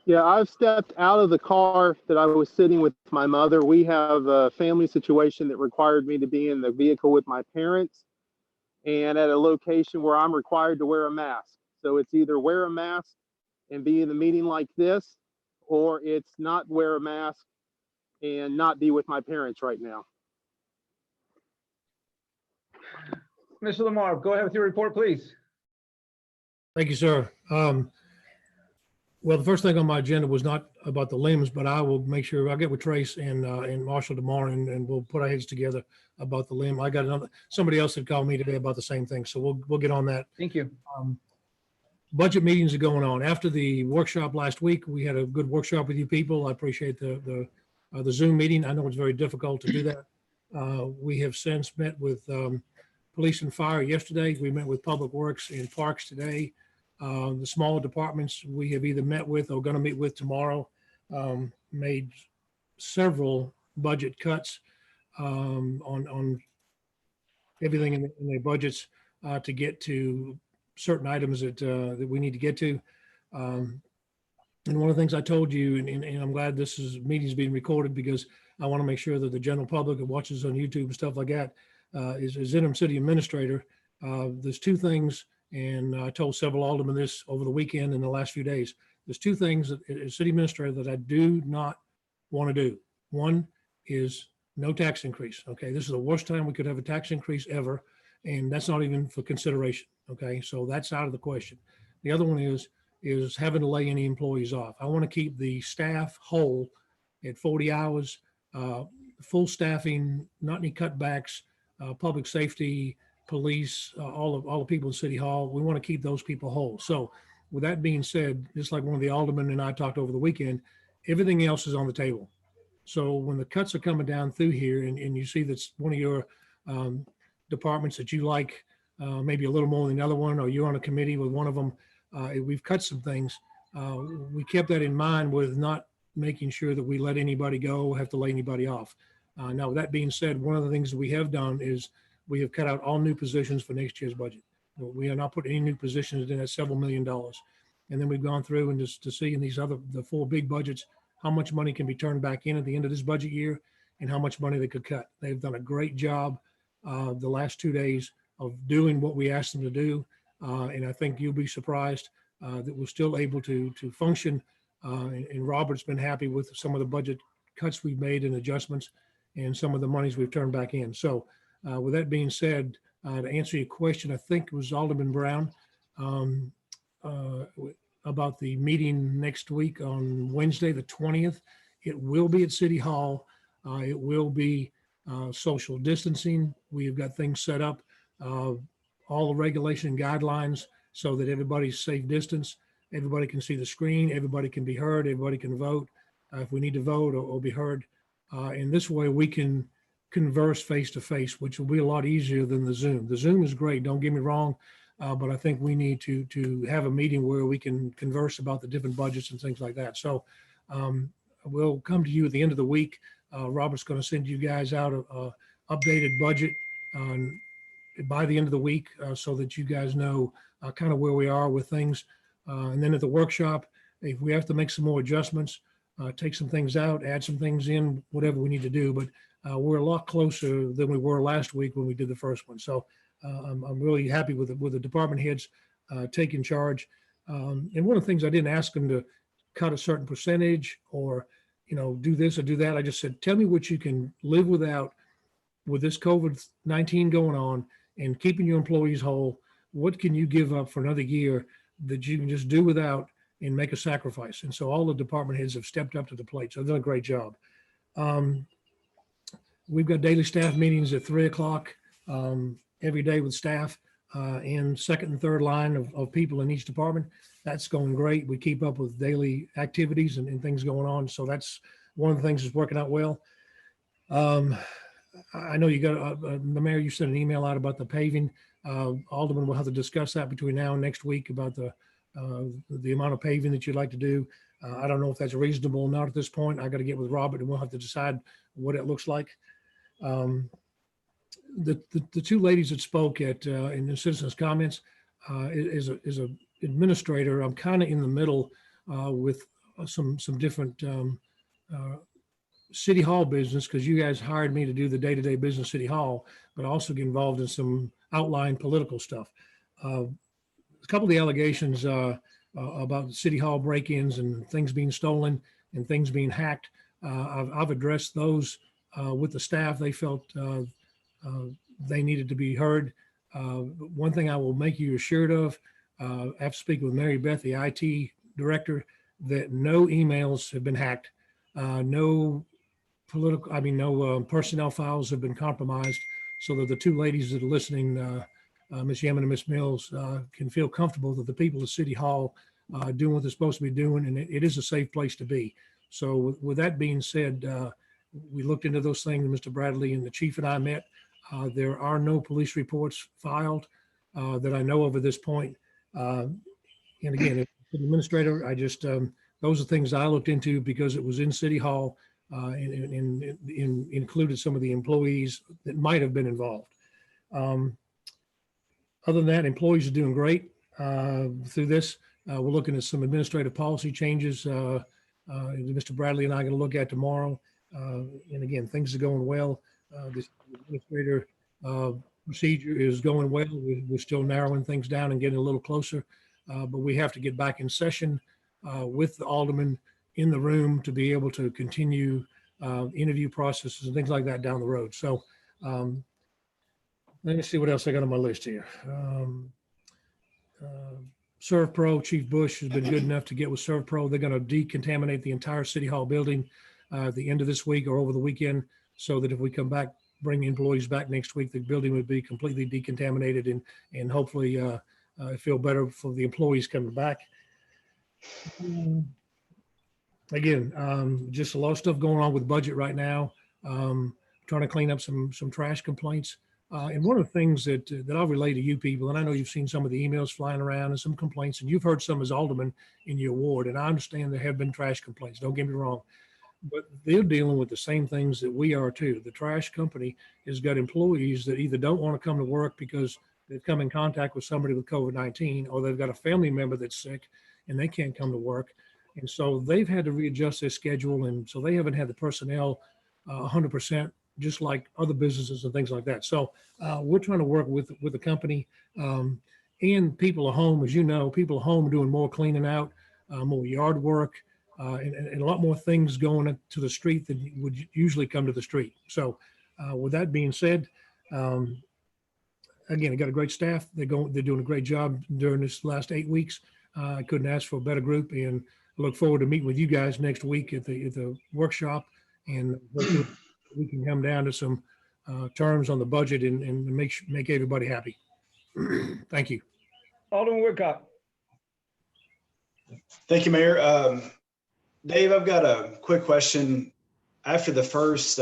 Yeah, I've stepped out of the car that I was sitting with my mother. We have a family situation that required me to be in the vehicle with my parents and at a location where I'm required to wear a mask. So it's either wear a mask and be in a meeting like this, or it's not wear a mask and not be with my parents right now. Mr. Lamar, go ahead with your report, please. Thank you, sir. Well, the first thing on my agenda was not about the limbs, but I will make sure I'll get with Trace and Marshall tomorrow, and we'll put our heads together about the limb. I got somebody else that called me today about the same thing, so we'll get on that. Thank you. Budget meetings are going on. After the workshop last week, we had a good workshop with you people. I appreciate the Zoom meeting. I know it's very difficult to do that. We have since met with police and fire yesterday. We met with Public Works and Parks today. The smaller departments we have either met with or going to meet with tomorrow, made several budget cuts on everything in their budgets to get to certain items that we need to get to. And one of the things I told you, and I'm glad this meeting is being recorded because I want to make sure that the general public that watches on YouTube and stuff like that is interim city administrator. There's two things. And I told several aldermen this over the weekend and the last few days. There's two things as city administrator that I do not want to do. One is no tax increase. Okay, this is the worst time we could have a tax increase ever, and that's not even for consideration. Okay, so that's out of the question. The other one is having to lay any employees off. I want to keep the staff whole at 40 hours, full staffing, not any cutbacks, public safety, police, all the people in City Hall. We want to keep those people whole. So with that being said, just like one of the aldermen and I talked over the weekend, everything else is on the table. So when the cuts are coming down through here and you see that's one of your departments that you like, maybe a little more than the other one, or you're on a committee with one of them, we've cut some things. We kept that in mind with not making sure that we let anybody go, have to lay anybody off. Now, with that being said, one of the things that we have done is we have cut out all new positions for next year's budget. We are not putting any new positions in at several $1 million. And then we've gone through and just to see in these the four big budgets, how much money can be turned back in at the end of this budget year and how much money they could cut. They've done a great job the last 2 days of doing what we asked them to do. And I think you'll be surprised that we're still able to function. And Robert's been happy with some of the budget cuts we've made and adjustments and some of the monies we've turned back in. So with that being said, to answer your question, I think it was Alderman Brown about the meeting next week on Wednesday, the 20th. It will be at City Hall. It will be social distancing. We've got things set up, all the regulation and guidelines so that everybody's safe distance. Everybody can see the screen. Everybody can be heard. Everybody can vote if we need to vote or be heard. In this way, we can converse face to face, which will be a lot easier than the Zoom. The Zoom is great, don't get me wrong, but I think we need to have a meeting where we can converse about the different budgets and things like that. So we'll come to you at the end of the week. Robert's going to send you guys out a updated budget by the end of the week so that you guys know kind of where we are with things. And then at the workshop, if we have to make some more adjustments, take some things out, add some things in, whatever we need to do. But we're a lot closer than we were last week when we did the first one. So I'm really happy with the department heads taking charge. And one of the things I didn't ask them to cut a certain percentage or, do this or do that. I just said, tell me what you can live without with this COVID-19 going on and keeping your employees whole. What can you give up for another year that you can just do without and make a sacrifice? And so all the department heads have stepped up to the plate. So they've done a great job. We've got daily staff meetings at 3:00 every day with staff and second and third line of people in each department. That's going great. We keep up with daily activities and things going on. So that's one of the things that's working out well. I know you got, the mayor, you sent an email out about the paving. Alderman will have to discuss that between now and next week about the amount of paving that you'd like to do. I don't know if that's reasonable or not at this point. I got to get with Robert and we'll have to decide what it looks like. The two ladies that spoke in the citizens' comments is a administrator. I'm kind of in the middle with some different City Hall business because you guys hired me to do the day-to-day business City Hall, but also get involved in some outlying political stuff. A couple of the allegations about City Hall break-ins and things being stolen and things being hacked, I've addressed those with the staff. They felt they needed to be heard. One thing I will make you assured of, after speaking with Mary Beth, the IT director, that no emails have been hacked, no personnel files have been compromised, so that the two ladies that are listening, Ms. Yemen and Ms. Mills, can feel comfortable that the people of City Hall are doing what they're supposed to be doing, and it is a safe place to be. So with that being said, we looked into those things. Mr. Bradley and the chief and I met. There are no police reports filed that I know of at this point. And again, as an administrator, I just, those are things I looked into because it was in City Hall and included some of the employees that might have been involved. Other than that, employees are doing great through this. We're looking at some administrative policy changes Mr. Bradley and I are going to look at tomorrow. And again, things are going well. This administrator procedure is going well. We're still narrowing things down and getting a little closer, but we have to get back in session with the aldermen in the room to be able to continue interview processes and things like that down the road. So let me see what else I got on my list here. ServPro, Chief Bush has been good enough to get with ServPro. They're going to decontaminate the entire City Hall building at the end of this week or over the weekend, so that if we come back, bring employees back next week, the building would be completely decontaminated and hopefully feel better for the employees coming back. Again, just a lot of stuff going on with budget right now. Trying to clean up some trash complaints. And one of the things that I'll relay to you people, and I know you've seen some of the emails flying around and some complaints, and you've heard some as aldermen in your ward, and I understand there have been trash complaints, don't get me wrong, but they're dealing with the same things that we are too. The trash company has got employees that either don't want to come to work because they've come in contact with somebody with COVID-19, or they've got a family member that's sick and they can't come to work. And so they've had to readjust their schedule. And so they haven't had the personnel 100%, just like other businesses and things like that. So we're trying to work with the company. And people at home, as you know, people at home are doing more cleaning out, more yard work, and a lot more things going to the street than would usually come to the street. So with that being said, again, I got a great staff. They're doing a great job during this last 8 weeks. I couldn't ask for a better group, and I look forward to meeting with you guys next week at the workshop, and hopefully we can come down to some terms on the budget and make everybody happy. Thank you. Alderman Woodcock. Thank you, Mayor. Dave, I've got a quick question. After the first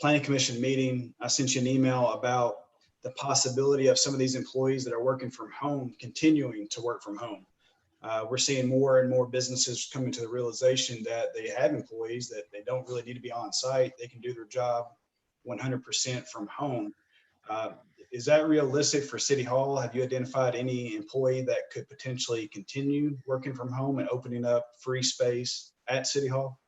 Planning Commission meeting, I sent you an email about the possibility of some of these employees that are working from home continuing to work from home. We're seeing more and more businesses coming to the realization that they have employees that they don't really need to be on site. They can do their job 100% from home. Is that realistic for City Hall? Have you identified any employee that could potentially continue working from home and opening up free space at City Hall?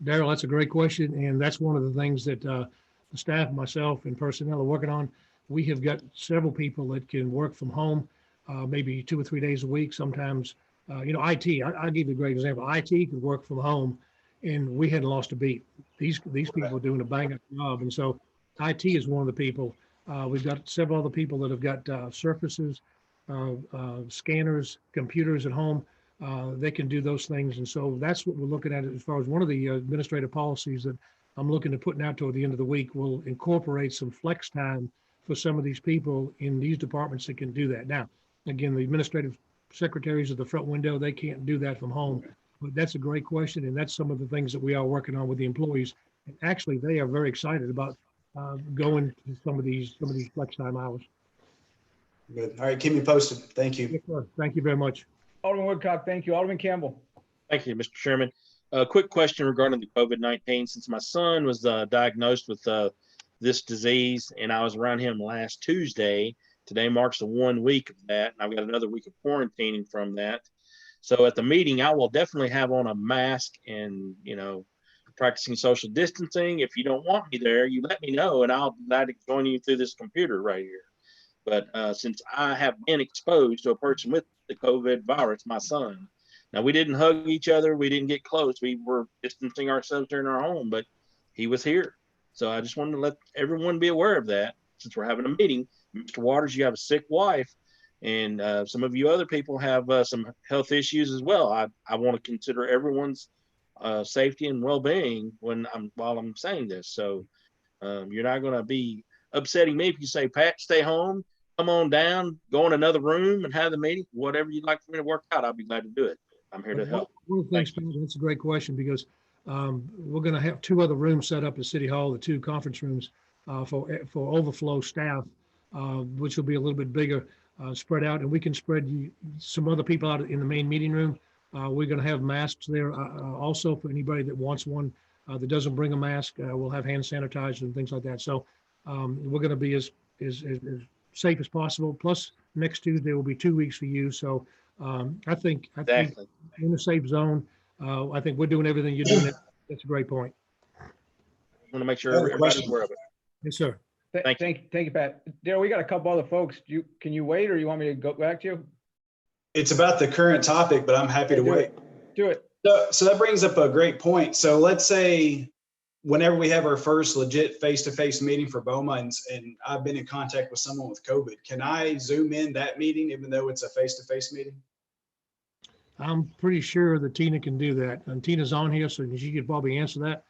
Daryl, that's a great question. And that's one of the things that the staff, myself, and personnel are working on. We have got several people that can work from home, maybe 2 or 3 days a week. Sometimes, IT, I'll give you a great example. IT could work from home, and we hadn't lost a beat. These people are doing a bang-up job. And so IT is one of the people. We've got several other people that have got surfaces, scanners, computers at home. They can do those things. And so that's what we're looking at as far as one of the administrative policies that I'm looking to putting out toward the end of the week will incorporate some flex time for some of these people in these departments that can do that. Now, again, the administrative secretaries at the front window, they can't do that from home. But that's a great question. And that's some of the things that we are working on with the employees. And actually, they are very excited about going to some of these flex time hours. Good. All right, keep me posted. Thank you. Yes, sir. Thank you very much. Alderman Woodcock, thank you. Alderman Campbell. Thank you, Mr. Chairman. A quick question regarding the COVID-19. Since my son was diagnosed with this disease and I was around him last Tuesday, today marks the 1 week of that. And I've got another week of quarantining from that. So at the meeting, I will definitely have on a mask and, practicing social distancing. If you don't want me there, you let me know and I'll be glad to join you through this computer right here. But since I have been exposed to a person with the COVID virus, my son, now we didn't hug each other. We didn't get close. We were distancing ourselves here in our home, but he was here. So I just wanted to let everyone be aware of that since we're having a meeting. Mr. Waters, you have a sick wife and some of you other people have some health issues as well. I want to consider everyone's safety and well-being while I'm saying this. So you're not going to be upsetting me if you say, Pat, stay home, come on down, go in another room and have the meeting. Whatever you'd like for me to work out, I'll be glad to do it. I'm here to help. One of the things, that's a great question because we're going to have 2 other rooms set up at City Hall, the 2 conference rooms for overflow staff, which will be a little bit bigger, spread out, and we can spread some other people out in the main meeting room. We're going to have masks there also for anybody that wants one that doesn't bring a mask. We'll have hand sanitizer and things like that. So we're going to be as safe as possible. Plus, next Tuesday will be 2 weeks for you. So I think in the safe zone. I think we're doing everything you're doing. That's a great point. I want to make sure everybody's aware of it. Yes, sir. Thank you, Pat. Daryl, we got a couple other folks. Can you wait, or you want me to go back to you? It's about the current topic, but I'm happy to wait. Do it. So that brings up a great point. So let's say whenever we have our first legit face-to-face meeting for BOMA, and I've been in contact with someone with COVID, can I Zoom in that meeting even though it's a face-to-face meeting? I'm pretty sure that Tina can do that. And Tina's on here, so she could probably answer that.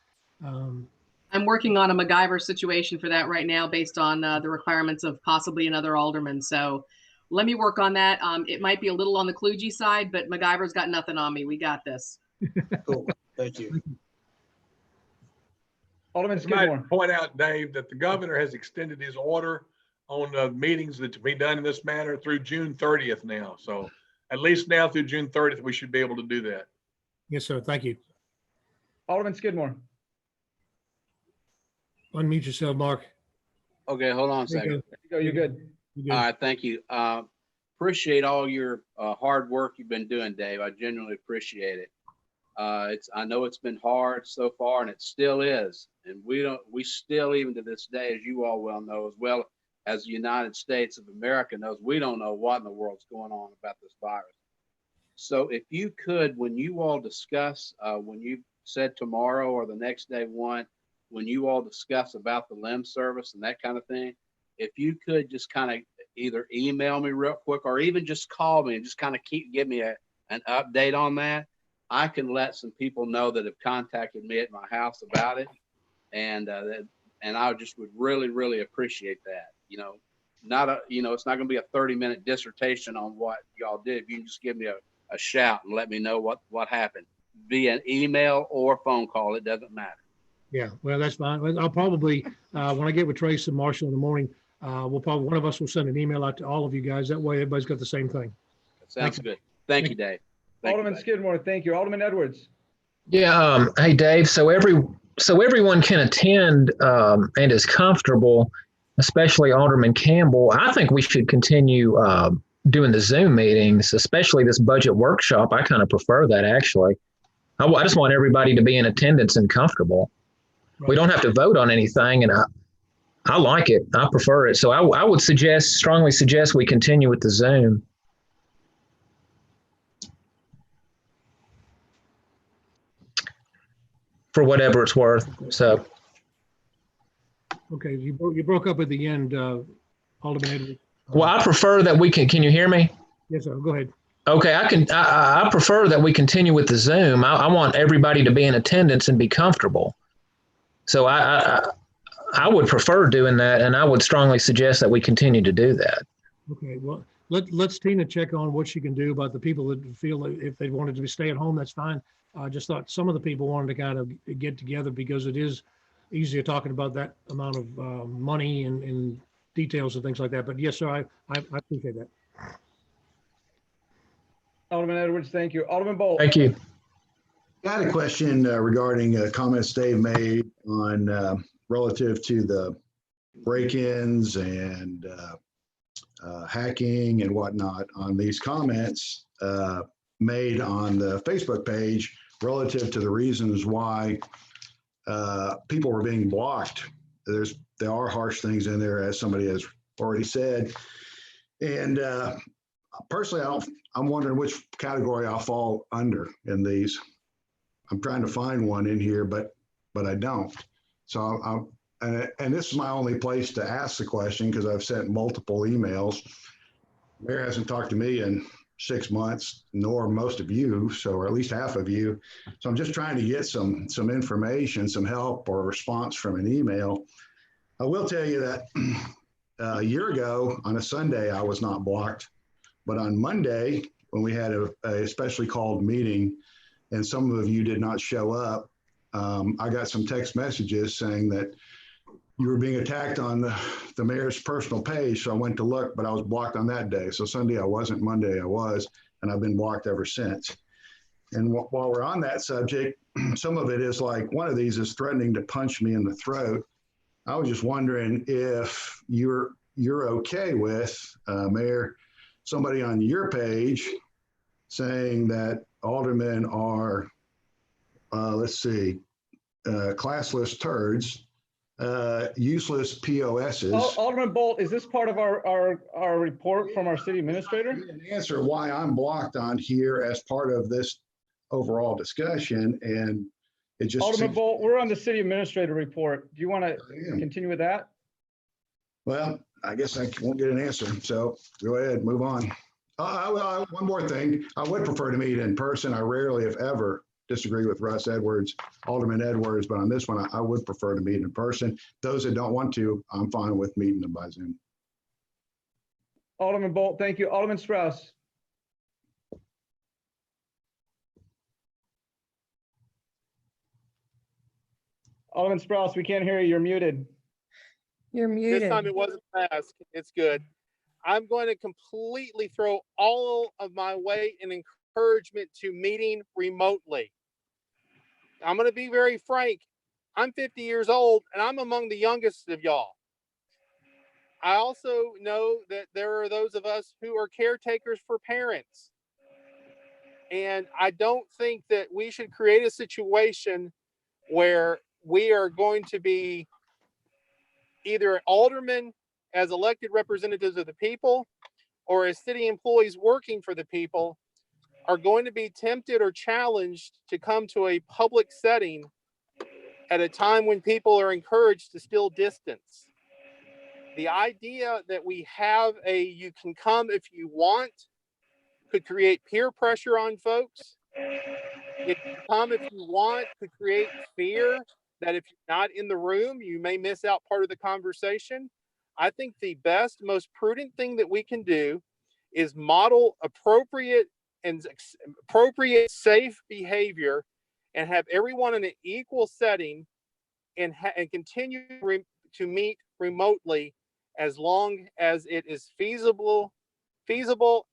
I'm working on a MacGyver situation for that right now based on the requirements of possibly another alderman. So let me work on that. It might be a little on the kludgy side, but MacGyver's got nothing on me. We got this. Cool. Thank you. Alderman I might point out, Dave, that the governor has extended his order on meetings that to be done in this manner through June 30th now. So at least now through June 30th, we should be able to do that. Yes, sir. Thank you. Alderman Skidmore. Unmute yourself, Mark. Okay, hold on a second. You're good. All right, thank you. Appreciate all your hard work you've been doing, Dave. I genuinely appreciate it. I know it's been hard so far, and it still is. And we still, even to this day, as you all well know, as well as the United States of America knows, we don't know what in the world's going on about this virus. So if you could, when you all discuss, when you said tomorrow or the next day when you all discuss about the limb service and that kind of thing, if you could just kind of either email me real quick or even just call me and just kind of give me an update on that, I can let some people know that have contacted me at my house about it. And I just would really, really appreciate that. It's not going to be a 30-minute dissertation on what y'all did. If you can just give me a shout and let me know what happened via an email or phone call, it doesn't matter. Yeah, well, that's fine. I'll probably, when I get with Trace and Marshall in the morning, one of us will send an email out to all of you guys. That way everybody's got the same thing. That sounds good. Thank you, Dave. Alderman Skidmore, thank you. Alderman Edwards. Yeah. Hey, Dave. So everyone can attend and is comfortable, especially Alderman Campbell. I think we should continue doing the Zoom meetings, especially this budget workshop. I kind of prefer that, actually. I just want everybody to be in attendance and comfortable. Right. We don't have to vote on anything, and I like it. I prefer it. So I would strongly suggest we continue with the Zoom. For whatever it's worth. So. Okay, you broke up at the end, Alderman Edwards. Well, I prefer that we can you hear me? Yes, sir. Go ahead. Okay, I prefer that we continue with the Zoom. I want everybody to be in attendance and be comfortable. So I would prefer doing that, and I would strongly suggest that we continue to do that. Okay, well, let's Tina check on what she can do about the people that feel that if they wanted to stay at home, that's fine. I just thought some of the people wanted to kind of get together because it is easier talking about that amount of money and details and things like that. But yes, sir, I appreciate that. Alderman Edwards, thank you. Alderman Bolt. Thank you. I had a question regarding comments Dave made on relative to the break-ins and hacking and whatnot on these comments made on the Facebook page relative to the reasons why people were being blocked. There are harsh things in there, as somebody has already said. And personally, I'm wondering which category I'll fall under in these. I'm trying to find one in here, but I don't. So and this is my only place to ask the question because I've sent multiple emails. Mayor hasn't talked to me in 6 months, nor most of you, or at least half of you. So I'm just trying to get some information, some help or response from an email. I will tell you that a year ago on a Sunday, I was not blocked, but on Monday, when we had a specially called meeting and some of you did not show up, I got some text messages saying that you were being attacked on the mayor's personal page. So I went to look, but I was blocked on that day. So Sunday I wasn't, Monday I was, and I've been blocked ever since. And while we're on that subject, some of it is like one of these is threatening to punch me in the throat. I was just wondering if you're okay with, Mayor, somebody on your page saying that aldermen are, classless turds, useless POSs. Alderman Bolt, is this part of our report from our city administrator? An answer why I'm blocked on here as part of this overall discussion, and it just Alderman Bolt, we're on the city administrator report. Do you want to continue with that? Well, I guess I won't get an answer, so go ahead, move on. One more thing, I would prefer to meet in person. I rarely, if ever, disagree with Russ Edwards, Alderman Edwards, but on this one, I would prefer to meet in person. Those that don't want to, I'm fine with meeting them by Zoom. Alderman Bolt, thank you. Alderman Strauss. Alderman Strauss, we can't hear you. You're muted. You're muted. This time it wasn't fast. It's good. I'm going to completely throw all of my weight and encouragement to meeting remotely. I'm going to be very frank. I'm 50 years old and I'm among the youngest of y'all. I also know that there are those of us who are caretakers for parents. And I don't think that we should create a situation where we are going to be either aldermen as elected representatives of the people or as city employees working for the people are going to be tempted or challenged to come to a public setting at a time when people are encouraged to still distance. The idea that we have a you can come if you want could create peer pressure on folks. If you come if you want could create fear that if you're not in the room, you may miss out part of the conversation. I think the best, most prudent thing that we can do is model appropriate safe behavior and have everyone in an equal setting and continue to meet remotely as long as it is feasible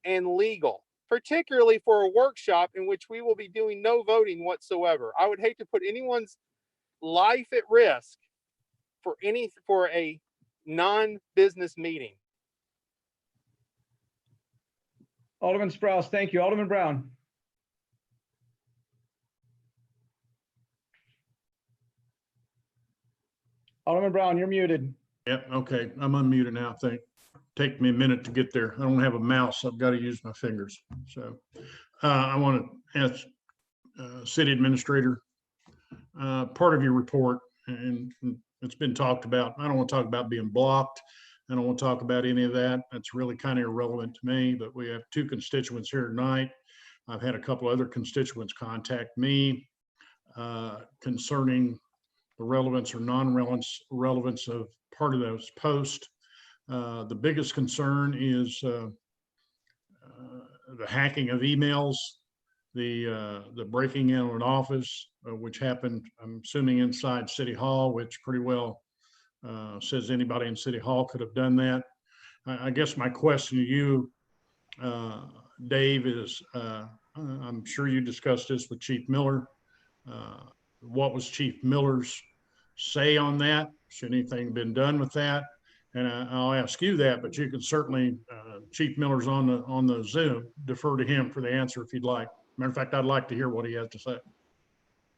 and legal, particularly for a workshop in which we will be doing no voting whatsoever. I would hate to put anyone's life at risk for a non-business meeting. Alderman Sprouse, thank you. Alderman Brown. Alderman Brown, you're muted. Yep, okay, I'm unmuted now, I think. Take me a minute to get there. I don't have a mouse, I've got to use my fingers. So I want to ask City Administrator, part of your report, and it's been talked about. I don't want to talk about being blocked. I don't want to talk about any of that. That's really kind of irrelevant to me, but we have two constituents here tonight. I've had a couple other constituents contact me concerning the relevance or non-relevance of part of those posts. The biggest concern is the hacking of emails, the breaking in of an office, which happened, I'm assuming, inside City Hall, which pretty well says anybody in City Hall could have done that. I guess my question to you, Dave, is I'm sure you discussed this with Chief Miller. What was Chief Miller's say on that? Should anything been done with that? And I'll ask you that, but you can certainly, Chief Miller's on the Zoom, defer to him for the answer if you'd like. Matter of fact, I'd like to hear what he has to say.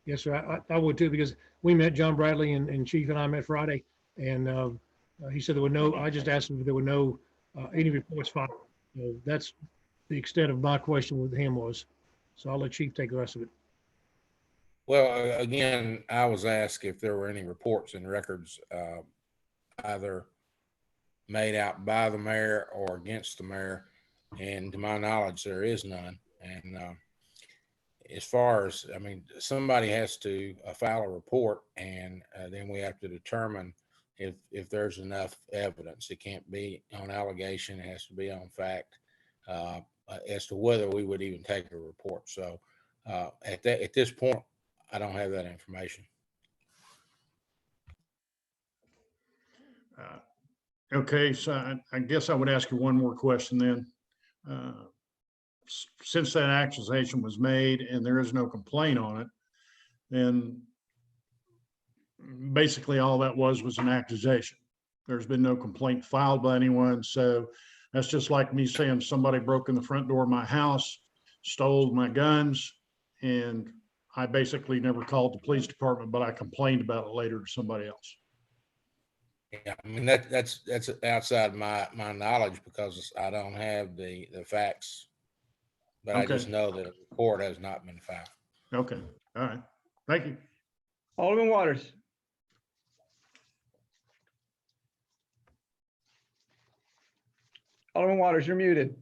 Yes, sir. I would too, because we met, John Bradley and Chief and I met Friday, and he said there were no, I just asked him if there were no, any reports filed. So that's the extent of my question with him was. So I'll let Chief take the rest of it. Well, again, I was asked if there were any reports and records either made out by the mayor or against the mayor, and to my knowledge, there is none. And as far as, I mean, somebody has to file a report, and then we have to determine if there's enough evidence. It can't be on allegation, it has to be on fact as to whether we would even take a report. So at this point, I don't have that information. Okay, so I guess I would ask you one more question then. Since that accusation was made and there is no complaint on it, then basically all that was an accusation. There's been no complaint filed by anyone. So that's just like me saying somebody broke in the front door of my house, stole my guns, and I basically never called the police department, but I complained about it later to somebody else. Yeah, I mean, that's outside my knowledge because I don't have the facts, but okay. I just know that a report has not been filed. Okay, all right, thank you. Alderman Waters. Alderman Waters, you're muted.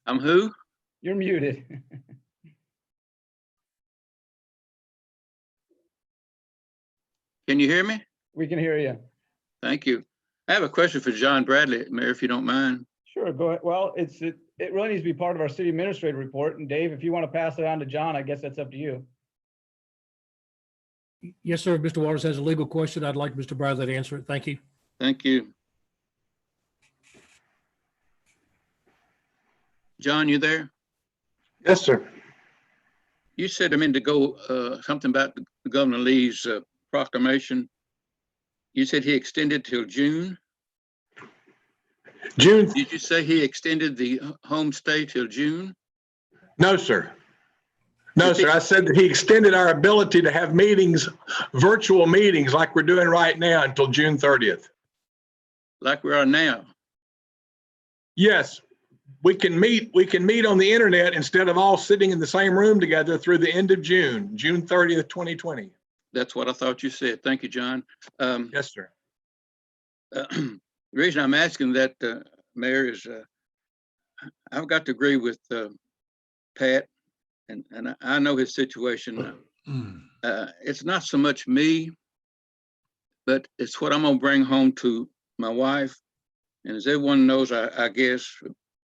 I'm who? You're muted. Can you hear me? We can hear you. Thank you. I have a question for John Bradley, Mayor, if you don't mind. Sure, go ahead. Well, it really needs to be part of our city administrator report. And Dave, if you want to pass it on to John, I guess that's up to you. Yes, sir. If Mr. Waters has a legal question, I'd like Mr. Bradley to answer it. Thank you. Thank you. John, you there? Yes, sir. You said a minute ago something about Governor Lee's proclamation. You said he extended till June? June. Did you say he extended the home stay till June? No, sir. No, sir. I said that he extended our ability to have meetings, virtual meetings like we're doing right now until June 30th. Like we are now. Yes, we can meet on the internet instead of all sitting in the same room together through the end of June, June 30th, 2020. That's what I thought you said. Thank you, John. Yes, sir. The reason I'm asking that, Mayor, is I've got to agree with Pat, and I know his situation. It's not so much me, but it's what I'm gonna bring home to my wife. And as everyone knows, I guess,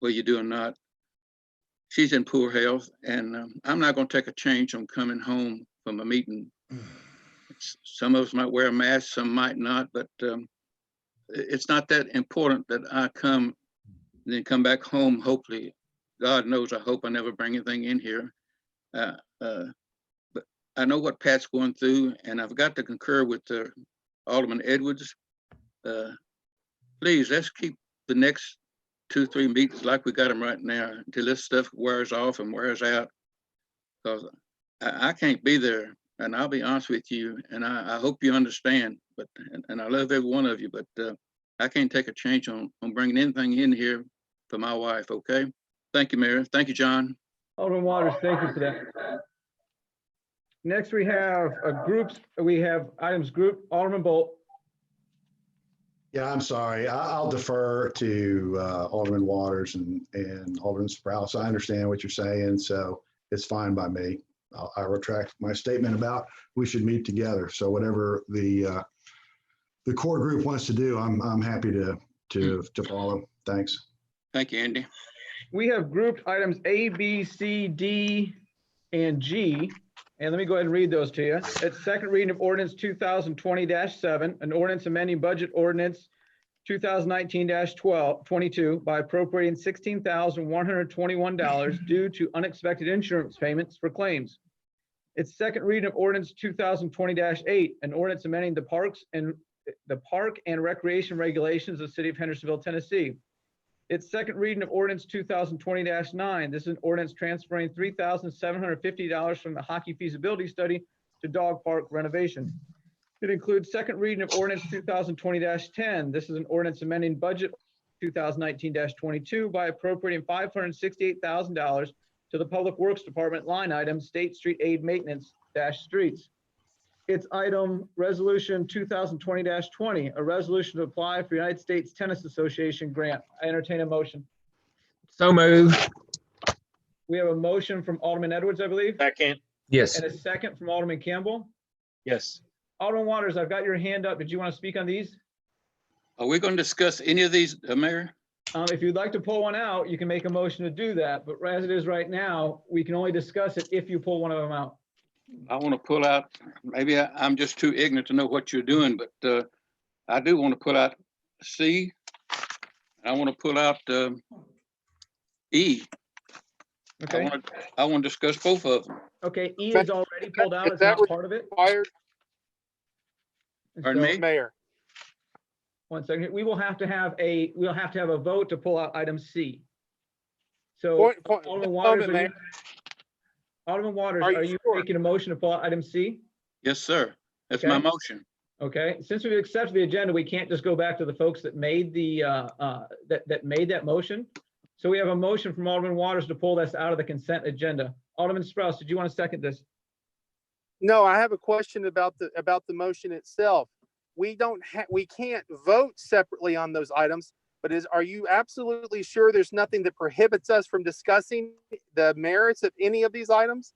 whether you do or not, she's in poor health, and I'm not gonna take a chance on coming home from a meeting. Some of us might wear a mask, some might not, but it's not that important that I come and then come back home. Hopefully, God knows, I hope I never bring anything in here. But I know what Pat's going through, and I've got to concur with Alderman Edwards. Please, let's keep the next 2-3 meetings like we got them right now until this stuff wears off and wears out. Because I can't be there, and I'll be honest with you, and I hope you understand, but and I love every one of you, but I can't take a chance on bringing anything in here for my wife, okay? Thank you, Mayor. Thank you, John. Alderman Waters, thank you for that. Next, we have items grouped. Alderman Bolt. Yeah, I'm sorry. I'll defer to Alderman Waters and Alderman Sprouse. I understand what you're saying, so it's fine by me. I retract my statement about we should meet together. So whatever the core group wants to do, I'm happy to follow. Thanks. Thank you, Andy. We have grouped items A, B, C, D, and G. And let me go ahead and read those to you. It's second reading of ordinance 2020-7, an ordinance amending budget ordinance 2019-22 by appropriating $16,121 due to unexpected insurance payments for claims. It's second reading of ordinance 2020-8, an ordinance amending the park and recreation regulations of the city of Hendersonville, Tennessee. It's second reading of ordinance 2020-9. This is an ordinance transferring $3,750 from the hockey feasibility study to dog park renovation. It includes second reading of ordinance 2020-10. This is an ordinance amending budget 2019-22 by appropriating $568,000 to the Public Works Department line item State Street Aid Maintenance -Streets. It's item resolution 2020-20, a resolution to apply for United States Tennis Association grant. I entertain a motion. So moved. We have a motion from Alderman Edwards, I believe. Second. Yes. And a second from Alderman Campbell. Yes. Alderman Waters, I've got your hand up. Did you want to speak on these? Are we going to discuss any of these, Mayor? If you'd like to pull one out, you can make a motion to do that. But as it is right now, we can only discuss it if you pull one of them out. I want to pull out, maybe I'm just too ignorant to know what you're doing, but I do want to pull out C. I want to pull out E. Okay. I want to discuss both of them. Okay, E is already pulled out. Is It's that not part of it. required? Pardon me? Mayor. 1 second. We'll have to have a vote to pull out item C. So Alderman Waters, Alderman Waters, are you making a motion to pull out item C? Yes, sir. That's my motion. Okay, since we've accepted the agenda, we can't just go back to the folks that made the that made that motion. So we have a motion from Alderman Waters to pull this out of the consent agenda. Alderman Sprouse, did you want to second this? No, I have a question about the motion itself. We can't vote separately on those items, but are you absolutely sure there's nothing that prohibits us from discussing the merits of any of these items?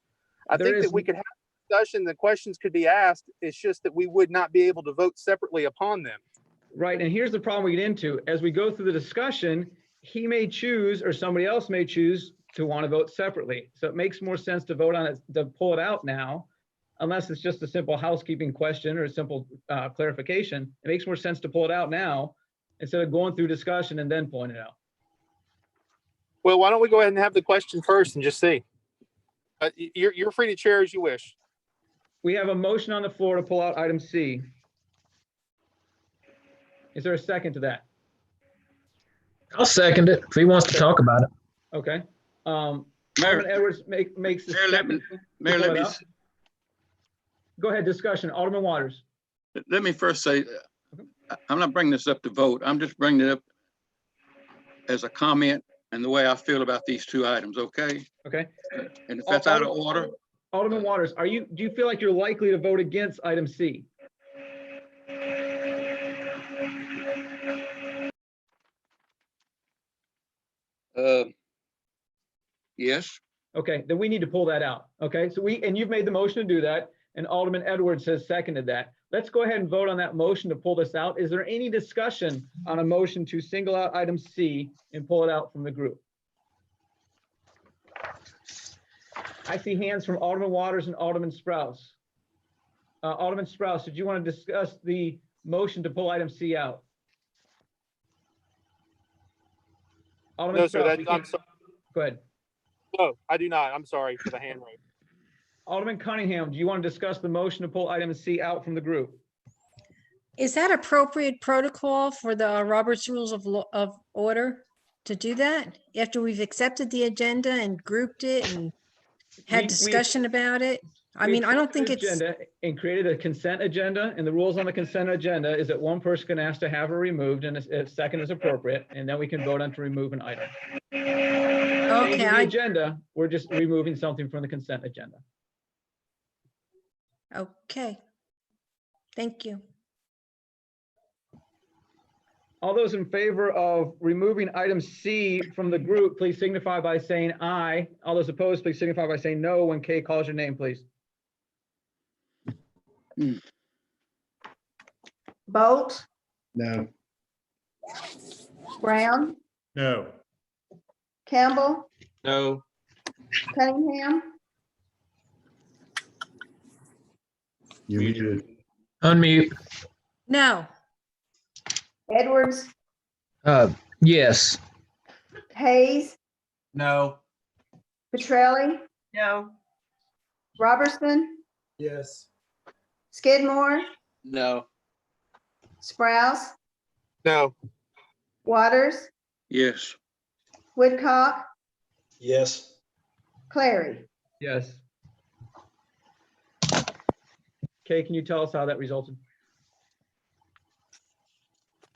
I think that we could have a discussion, the questions could be asked. It's just that we would not be able to vote separately upon them. Right, and here's the problem we get into. As we go through the discussion, he may choose, or somebody else may choose, to want to vote separately. So it makes more sense to vote on it, to pull it out now, unless it's just a simple housekeeping question or a simple clarification. It makes more sense to pull it out now instead of going through discussion and then pulling it out. Well, why don't we go ahead and have the question first and just see? You're free to chair as you wish. We have a motion on the floor to pull out item C. Is there a second to that? I'll second it if he wants to talk about it. Okay. Alderman Edwards makes the Mayor, let me, second. Mayor, let me, Go ahead, discussion. Alderman Waters. let me first say, I'm not bringing this up to vote. I'm just bringing it up as a comment and the way I feel about these two items, okay? Okay. And if that's out of order, Alderman Waters, do you feel like you're likely to vote against item C? yes. Okay, then we need to pull that out. Okay, so and you've made the motion to do that, and Alderman Edwards has seconded that. Let's go ahead and vote on that motion to pull this out. Is there any discussion on a motion to single out item C and pull it out from the group? I see hands from Alderman Waters and Alderman Sprouse. Alderman Sprouse, did you want to discuss the motion to pull item C out? Alderman No, sir, Sprouse, I'm sorry. go ahead. No, I do not. I'm sorry for the hand raise. Alderman Cunningham, do you want to discuss the motion to pull item C out from the group? Is that appropriate protocol for the Robert's Rules of Order to do that? After we've accepted the agenda and grouped it and had discussion about it? I mean, I don't think it's. Agenda and created a consent agenda, and the rules on the consent agenda is that one person can ask to have her removed, and a second is appropriate, and then we can vote on to remove an item. Okay, The agenda, we're just removing something from the consent agenda. Okay. Thank you. All those in favor of removing item C from the group, please signify by saying aye. All those opposed, please signify by saying no when Kay calls your name, please. Bolt, No. Brown, No. Campbell, No. Cunningham, You're muted. Unmute. No. Edwards, Yes. Hayes, No. Petrelli, No. Robertson, Yes. Skidmore, No. Sprouse, No. Waters, Yes. Woodcock, Yes. Yes. Clary. Kay, can you tell us how that resulted?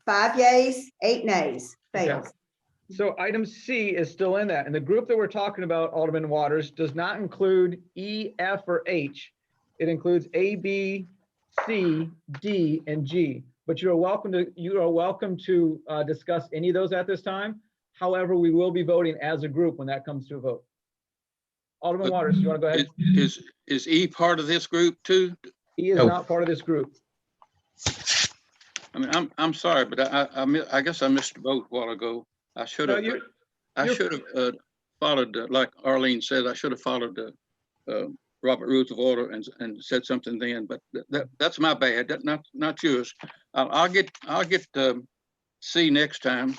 5 yeas, 8 nays, fails. Okay. So item C is still in that. And the group that we're talking about, Alderman Waters, does not include E, F, or H. It includes A, B, C, D, and G. But you are welcome to discuss any of those at this time. However, we will be voting as a group when that comes to a vote. Alderman Waters, you want to go ahead? Is E part of this group too? E is not part of this group. I mean, I'm sorry, but I guess I missed the vote a while ago. I should have. I should have followed, like Arlene said, I should have followed the Robert Rules of Order and said something then. But that's my bad. That's not yours. I'll get C next time.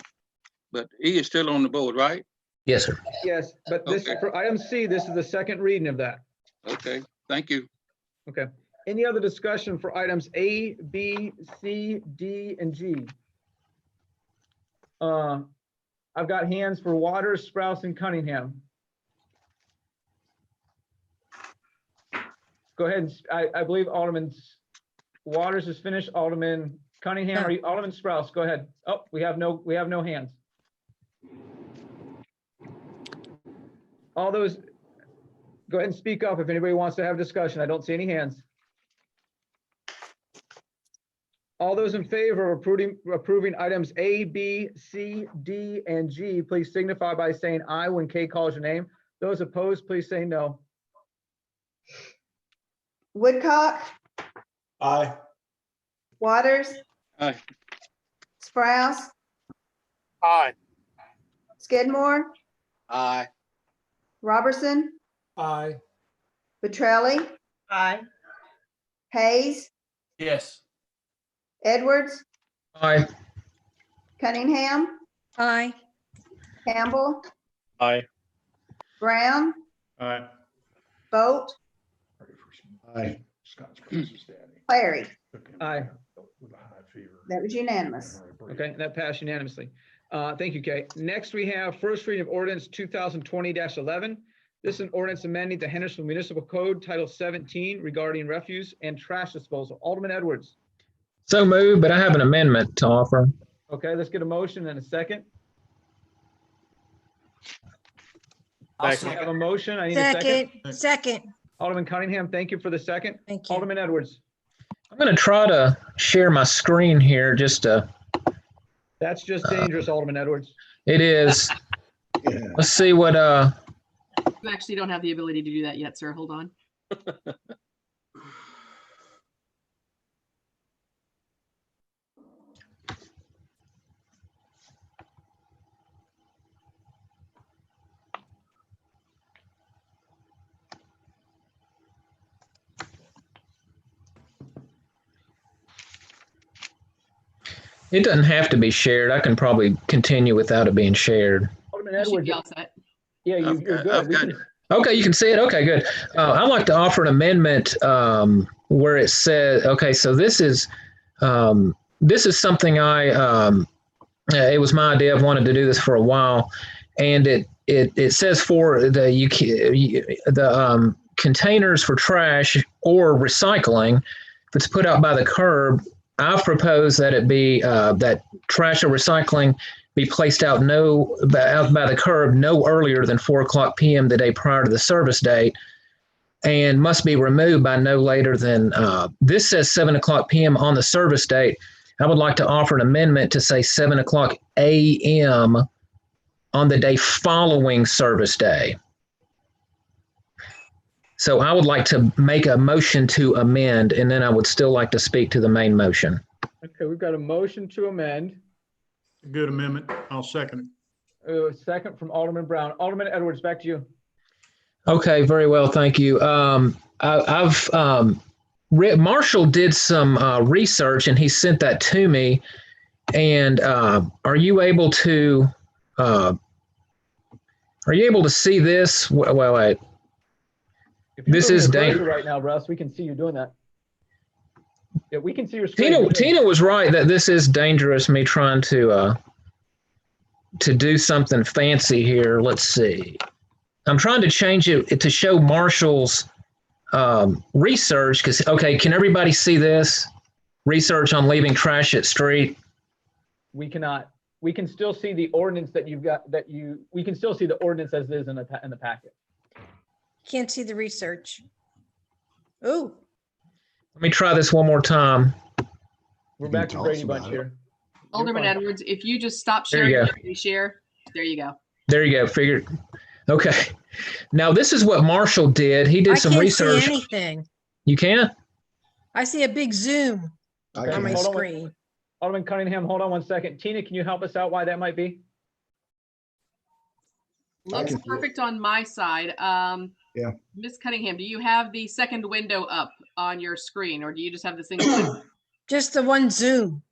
But E is still on the board, right? Yes, sir. Yes, but this for item C, this is the second reading of that. Okay. Thank you. Okay. Any other discussion for items A, B, C, D, and G? I've got hands for Waters, Sprouse, and Cunningham. Go ahead. I believe Alderman Waters is finished. Alderman Cunningham, Alderman Sprouse, go ahead. Oh, we have no hands. All those, go ahead and speak up if anybody wants to have a discussion. I don't see any hands. All those in favor of approving items A, B, C, D, and G, please signify by saying aye when Kay calls your name. Those opposed, please say no. Woodcock, Aye. Waters, Aye. Sprouse, Aye. Skidmore, Aye. Robertson, Aye. Petrelli, Aye. Hayes, Yes. Edwards, Aye. Cunningham, Aye. Campbell, Aye. Brown, Aye. Bolt, Aye. Clary. Aye. That was unanimous. Okay, that passed unanimously. Thank you, Kay. Next, we have first reading of ordinance 2020-11. This is an ordinance amending the Hendersonville Municipal Code, Title 17, regarding refuse and trash disposal. Alderman Edwards. So moved, but I have an amendment to offer. Okay, let's get a motion and a second. I have a motion. I need a second. Second. Alderman Cunningham, thank you for the second. Thank you. Alderman Edwards. I'm going to try to share my screen here just to. That's just dangerous, Alderman Edwards. It is. Let's see what. You actually don't have the ability to do that yet, sir. Hold on. It doesn't have to be shared. I can probably continue without it being shared. Alderman You should Edwards. be all set. Yeah, you're good. We can- Okay, you can see it. Okay, good. I'd like to offer an amendment where it says, okay, so this is something it was my idea. I've wanted to do this for a while, and it says for the containers for trash or recycling, if it's put out by the curb, I've proposed that it be that trash or recycling be placed out by the curb no earlier than 4:00 p.m. the day prior to the service date, and must be removed by no later than this says 7:00 p.m. on the service date. I would like to offer an amendment to say 7:00 a.m. on the day following service day. So I would like to make a motion to amend, and then I would still like to speak to the main motion. Okay, we've got a motion to amend. Good amendment. I'll second it. Second from Alderman Brown. Alderman Edwards, back to you. Okay, very well, thank you. Marshall did some research, and he sent that to me. And are you able to see this? Well, wait. This is dangerous right now, Russ. We can see you doing that. Yeah, we can see your screen. Tina was right that this is dangerous. Me trying to do something fancy here. Let's see. I'm trying to change it to show Marshall's research. Because okay, can everybody see this research on leaving trash at street? We cannot. We can still see the ordinance that you've got. We can still see the ordinance as it is in the packet. Can't see the research. Oh. Let me try this one more time. We're back to Brady Bunch here. Alderman Edwards, if you just stop There you sharing, go. let me share. There you go. There you go. Figured. Okay. Now this is what Marshall did. He did some research. I can't see anything. You can't? I see a big zoom on my Hold on screen. Alderman Cunningham, hold on one second. Tina, can you help us out why that might be? Looks perfect on my side. Yeah. Ms. Cunningham, do you have the second window up on your screen, or do you just have the single one? Just the one zoom.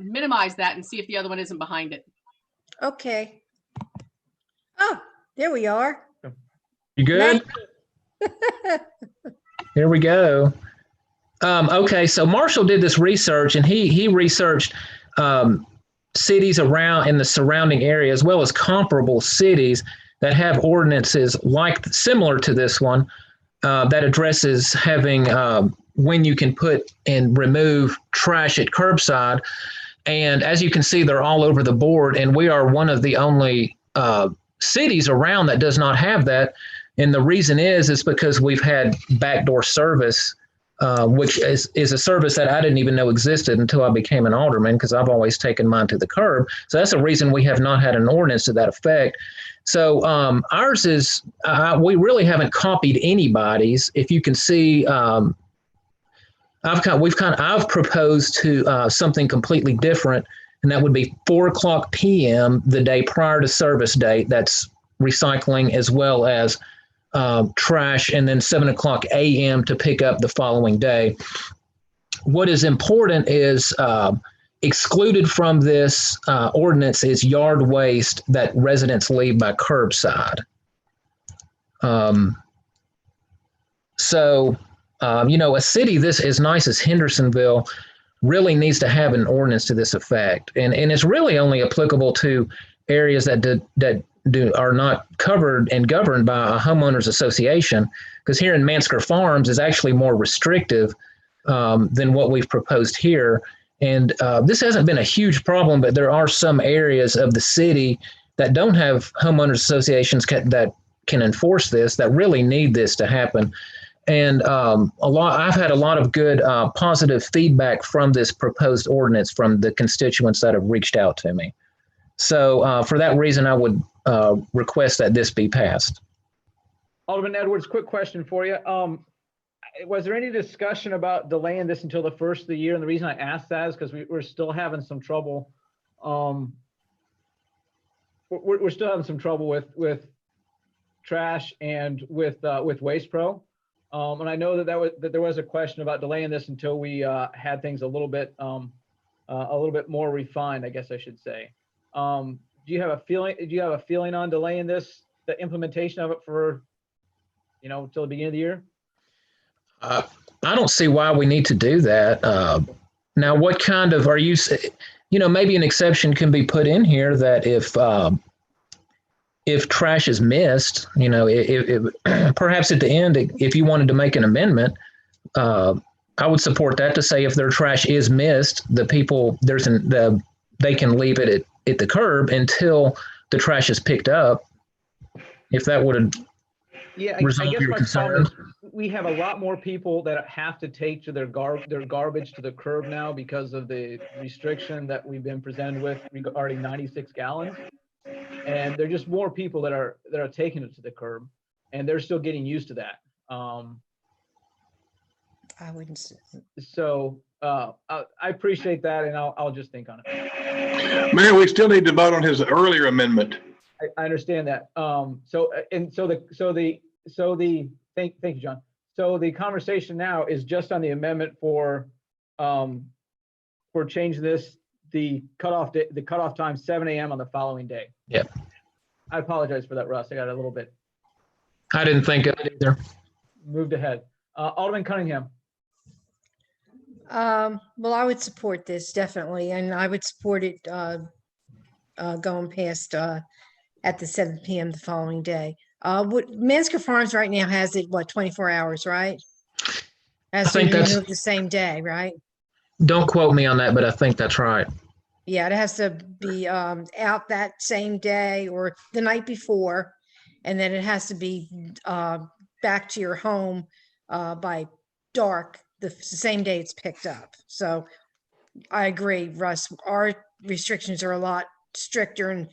Minimize that and see if the other one isn't behind it. Okay. Oh, there we are. You good? Here we go. Okay, so Marshall did this research, and he researched cities around in the surrounding area, as well as comparable cities that have ordinances similar to this one that addresses having when you can put and remove trash at curbside. And as you can see, they're all over the board, and we are one of the only cities around that does not have that. And the reason is because we've had backdoor service, which is a service that I didn't even know existed until I became an alderman, because I've always taken mine to the curb. So that's the reason we have not had an ordinance to that effect. So ours is, we really haven't copied anybody's. If you can see, I've proposed to something completely different, and that would be 4:00 p.m. the day prior to service date. That's recycling as well as trash, and then 7:00 a.m. to pick up the following day. What is important is excluded from this ordinance is yard waste that residents leave by curbside. A city this as nice as Hendersonville really needs to have an ordinance to this effect. And it's really only applicable to areas that are not covered and governed by a homeowners association, because here in Mansker Farms is actually more restrictive than what we've proposed here. And this hasn't been a huge problem, but there are some areas of the city that don't have homeowners associations that can enforce this, that really need this to happen. And I've had a lot of good positive feedback from this proposed ordinance from the constituents that have reached out to me. So for that reason, I would request that this be passed. Alderman Edwards, quick question for you. Was there any discussion about delaying this until the first of the year? And the reason I asked that is because we're still having some trouble. We're still having some trouble with trash and with Waste Pro. And I know that there was a question about delaying this until we had things a little bit more refined, I guess I should say. Do you have a feeling on delaying this, the implementation of it for, till the beginning of the year? I don't see why we need to do that. Now, what kind of are you? Maybe an exception can be put in here that if trash is missed, perhaps at the end, if you wanted to make an amendment, I would support that to say if their trash is missed, the people they can leave it at the curb until the trash is picked up. If that would resolve your concern. We have a lot more people that have to take to their garbage to the curb now because of the restriction that we've been presented with regarding 96 gallons. And there are just more people that are taking it to the curb, and they're still getting used to that. I wouldn't. So I appreciate that, and I'll just think on it. Mayor, we still need to vote on his earlier amendment. I understand that. Thank you, John. So the conversation now is just on the amendment for changing the cutoff time 7 a.m. on the following day. Yep. I apologize for that, Russ. I got a little bit. I didn't think of it either. Moved ahead. Alderman Cunningham. Well, I would support this definitely, and I would support it going past at the 7 p.m. the following day. Mansker Farms right now has it, 24 hours, right? Has to be removed the same day, right? Don't quote me on that, but I think that's right. Yeah, it has to be out that same day or the night before, and then it has to be back to your home by dark the same day it's picked up. So I agree, Russ. Our restrictions are a lot stricter, and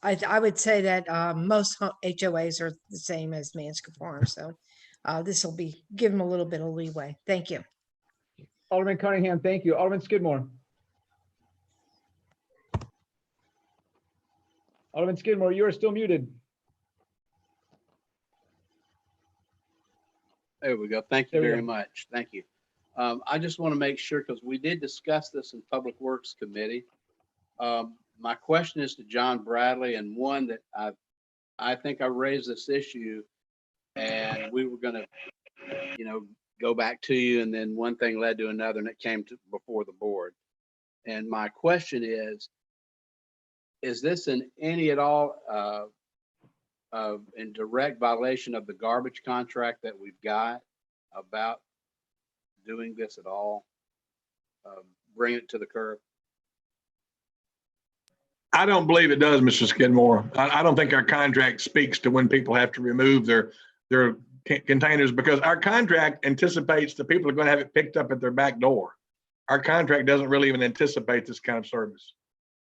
I would say that most HOAs are the same as Mansker Farms. So this will give them a little bit of leeway. Thank you. Alderman Cunningham, thank you. Alderman Skidmore. Alderman Skidmore, you are still muted. There we go. Thank you very much. Thank you. I just want to make sure, because we did discuss this in Public Works Committee. My question is to John Bradley, and one that I think I raised this issue, and we were going to, go back to you, and then one thing led to another, and it came to before the board. And my question is this in any at all in direct violation of the garbage contract that we've got about doing this at all? Bring it to the curb? I don't believe it does, Mr. Skidmore. I don't think our contract speaks to when people have to remove their containers, because our contract anticipates that people are going to have it picked up at their back door. Our contract doesn't really even anticipate this kind of service.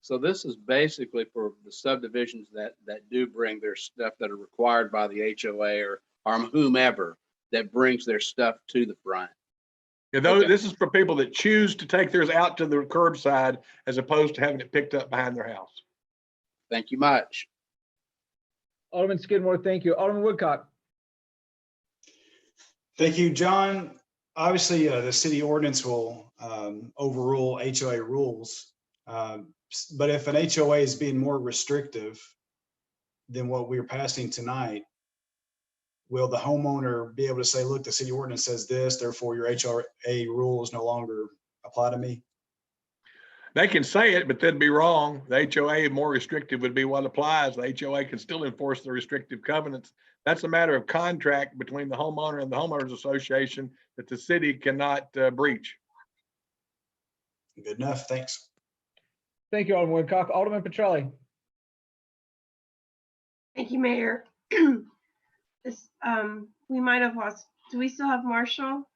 So this is basically for the subdivisions that do bring their stuff that are required by the HOA or whomever that brings their stuff to the front. Yeah, this is for people that choose to take theirs out to the curbside as opposed to having it picked up behind their house. Thank you much. Alderman Skidmore, thank you. Alderman Woodcock. Thank you, John. Obviously, the city ordinance will overrule HOA rules. But if an HOA is being more restrictive than what we're passing tonight, will the homeowner be able to say, look, the city ordinance says this, therefore your HOA rules no longer apply to me? They can say it, but they'd be wrong. The HOA more restrictive would be what applies. The HOA can still enforce the restrictive covenants. That's a matter of contract between the homeowner and the homeowners association that the city cannot breach. Good enough. Thanks. Thank you, Alderman Woodcock. Alderman Petrelli. Thank you, Mayor. This, we might have lost, do we still have Marshall?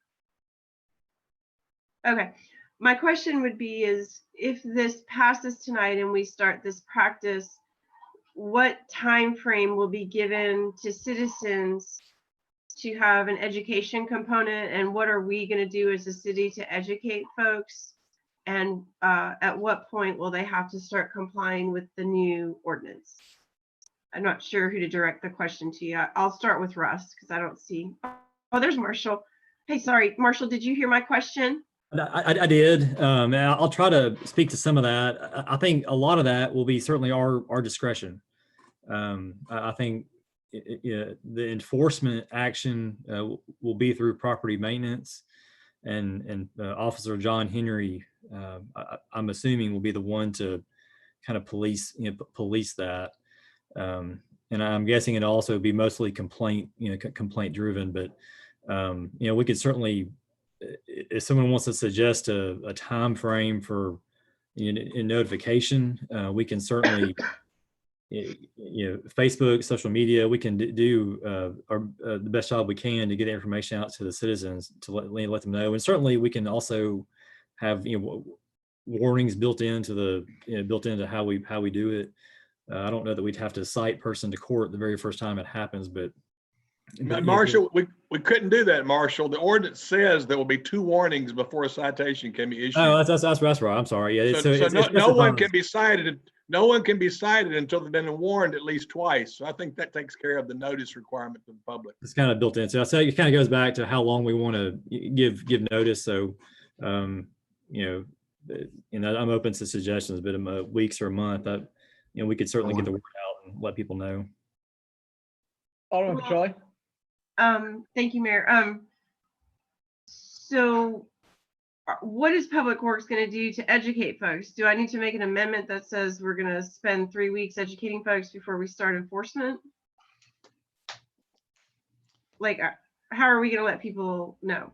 Okay, my question would be is if this passes tonight and we start this practice, what time frame will be given to citizens to have an education component, and what are we going to do as a city to educate folks? And at what point will they have to start complying with the new ordinance? I'm not sure who to direct the question to. I'll start with Russ because I don't see. Oh, there's Marshall. Hey, sorry, Marshall, did you hear my question? I did. And I'll try to speak to some of that. I think a lot of that will be certainly our discretion. I think the enforcement action will be through property maintenance, and Officer John Henry, I'm assuming, will be the one to kind of police that. And I'm guessing it'll also be mostly complaint driven. But we could certainly, if someone wants to suggest a time frame for in notification, we can certainly. Facebook, social media, we can do the best job we can to get information out to the citizens to let them know. And certainly we can also have warnings built into how we do it. I don't know that we'd have to cite person to court the very first time it happens, but Marshall, we couldn't do that, Marshall. The ordinance says there will be 2 warnings before a citation can be issued. Oh, that's right. I'm sorry. Yeah. So no one can be cited. No one can be cited until they've been warned at least twice. So I think that takes care of the notice requirement to the public. It's kind of built in. So I say it kind of goes back to how long we want to give notice. So, I'm open to suggestions, but weeks or a month, we could certainly get the word out and let people know. Alderman Petrelli. Thank you, Mayor. So what is Public Works going to do to educate folks? Do I need to make an amendment that says we're going to spend 3 weeks educating folks before we start enforcement? Like, how are we going to let people know?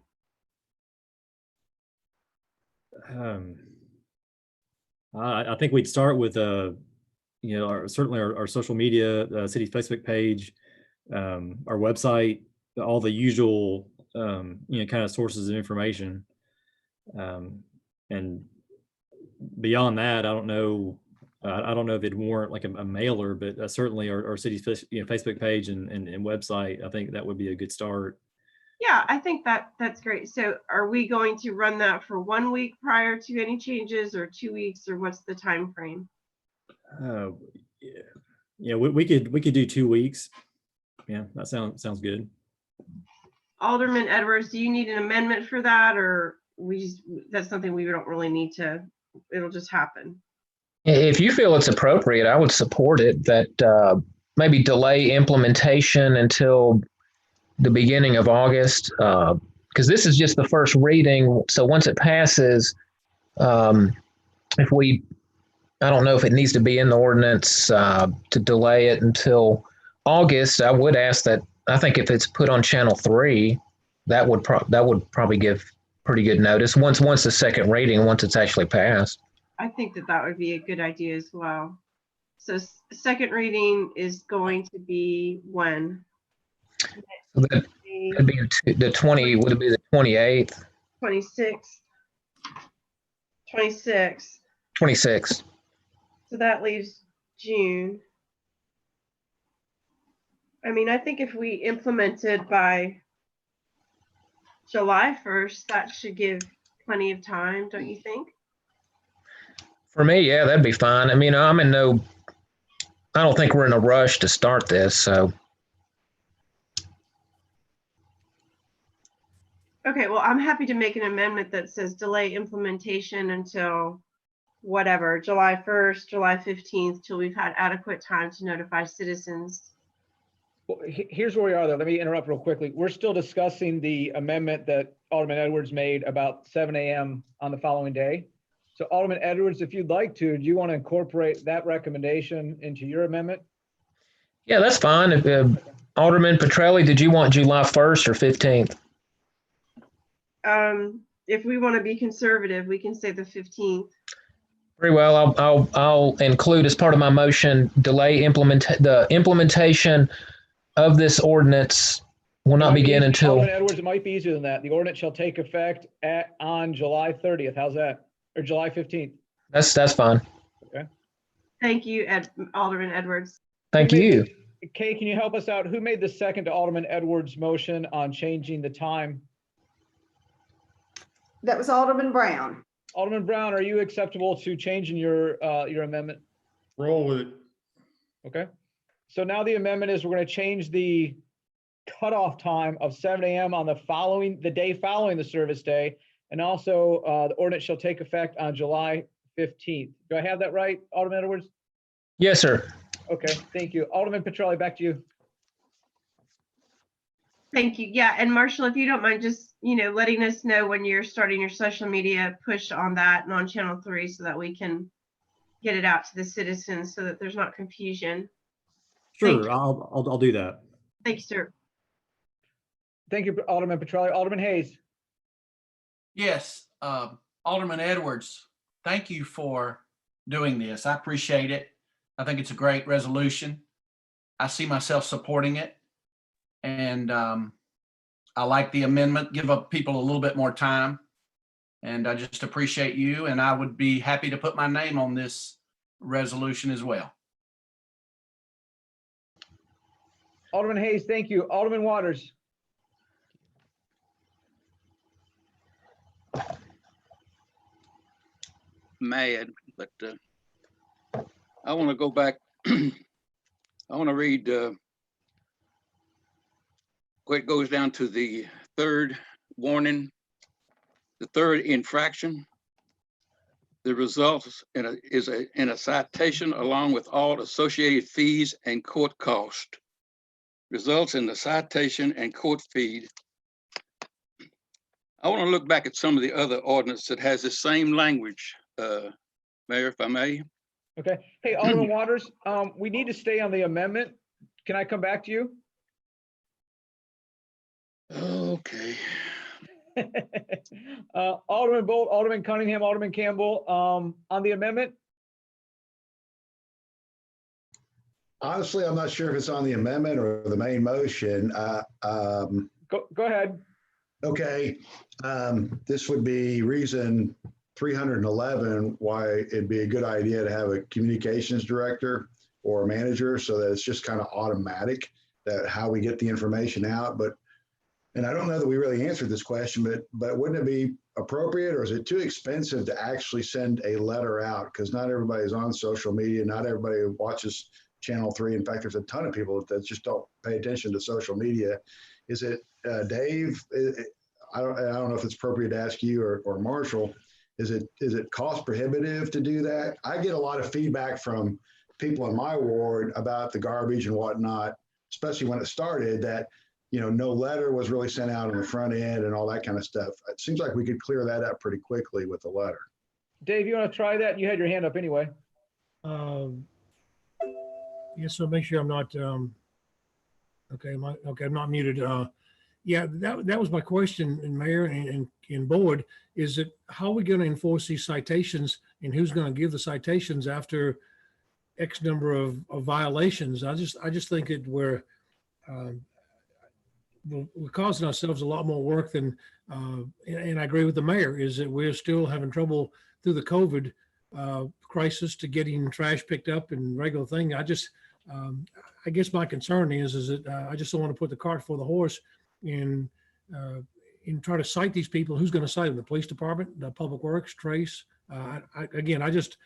I think we'd start with, certainly our social media, city's Facebook page, our website, all the usual, kind of sources of information. And beyond that, I don't know if it'd warrant like a mailer, but certainly our city's Facebook page and website, I think that would be a good start. Yeah, I think that's great. So are we going to run that for 1 week prior to any changes, or 2 weeks, or what's the time frame? We could do 2 weeks. Yeah, that sounds good. Alderman Edwards, do you need an amendment for that, or that's something we don't really need to, it'll just happen? If you feel it's appropriate, I would support it, that maybe delay implementation until the beginning of August, because this is just the first reading. So once it passes, I don't know if it needs to be in the ordinance to delay it until August. I would ask that, I think if it's put on Channel 3, that would probably give pretty good notice once the second reading, once it's actually passed. I think that would be a good idea as well. So second reading is going to be when? So that'd be the 20, would it be the 28th? 26. 26. 26. So that leaves June. I mean, I think if we implemented by July 1st, that should give plenty of time, don't you think? For me, yeah, that'd be fine. I mean, I don't think we're in a rush to start this, so. Okay, well, I'm happy to make an amendment that says delay implementation until whatever, July 1st, July 15th, till we've had adequate time to notify citizens. Well, here's where we are, though. Let me interrupt real quickly. We're still discussing the amendment that Alderman Edwards made about 7 a.m. on the following day. So Alderman Edwards, if you'd like to, do you want to incorporate that recommendation into your amendment? Yeah, that's fine. If, Alderman Petrelli, did you want July 1st or 15th? If we want to be conservative, we can say the 15th. Very well. I'll include as part of my motion, delay the implementation of this ordinance will not begin until. Alderman Edwards, it might be easier than that. The ordinance shall take effect on July 30th. How's that? Or July 15th? That's fine. Okay. Thank you, Alderman Edwards. Thank you. Kay, can you help us out? Who made the second to Alderman Edwards' motion on changing the time? That was Alderman Brown. Alderman Brown, are you acceptable to changing your amendment? Roll with it. Okay. So now the amendment is we're going to change the cutoff time of 7 a.m. on the day following the service day. And also the ordinance shall take effect on July 15th. Do I have that right, Alderman Edwards? Yes, sir. Okay, thank you. Alderman Petrelli, back to you. Thank you. Yeah, and Marshall, if you don't mind just, letting us know when you're starting your social media push on that and on Channel 3 so that we can get it out to the citizens so that there's not confusion. Sure, I'll do that. Thank you, sir. Thank you, Alderman Petrelli. Alderman Hayes. Yes, Alderman Edwards, thank you for doing this. I appreciate it. I think it's a great resolution. I see myself supporting it. And I like the amendment, give up people a little bit more time. And I just appreciate you. And I would be happy to put my name on this resolution as well. Alderman Hayes, thank you. Alderman Waters. Mad, but I want to go back. I want to read where it goes down to the third warning, the third infraction. The result is in a citation along with all associated fees and court cost. Results in the citation and court fee. I want to look back at some of the other ordinance that has the same language, Mayor, if I may. Okay. Hey, Alderman Waters, we need to stay on the amendment. Can I come back to you? Okay. Alderman Bolt, Alderman Cunningham, Alderman Campbell, on the amendment. Honestly, I'm not sure if it's on the amendment or the main motion. Go ahead. Okay. This would be reason 311 why it'd be a good idea to have a communications director or a manager so that it's just kind of automatic that how we get the information out. And I don't know that we really answered this question, but wouldn't it be appropriate or is it too expensive to actually send a letter out? Because not everybody's on social media. Not everybody watches Channel 3. In fact, there's a ton of people that just don't pay attention to social media. Is it, Dave, I don't know if it's appropriate to ask you or Marshall, is it cost prohibitive to do that? I get a lot of feedback from people in my ward about the garbage and whatnot, especially when it started, that no letter was really sent out on the front end and all that kind of stuff. It seems like we could clear that up pretty quickly with a letter. Dave, you want to try that? You had your hand up anyway. Yes, so make sure I'm not, okay, I'm not muted. Yeah, that was my question, and Mayor and Board, is that how are we going to enforce these citations and who's going to give the citations after X number of violations? I just think that we're causing ourselves a lot more work than, and I agree with the mayor, is that we're still having trouble through the COVID crisis to getting trash picked up and regular thing. I guess my concern is that I just don't want to put the cart before the horse and try to cite these people. Who's going to cite them? The police department, the public works, Trace. I just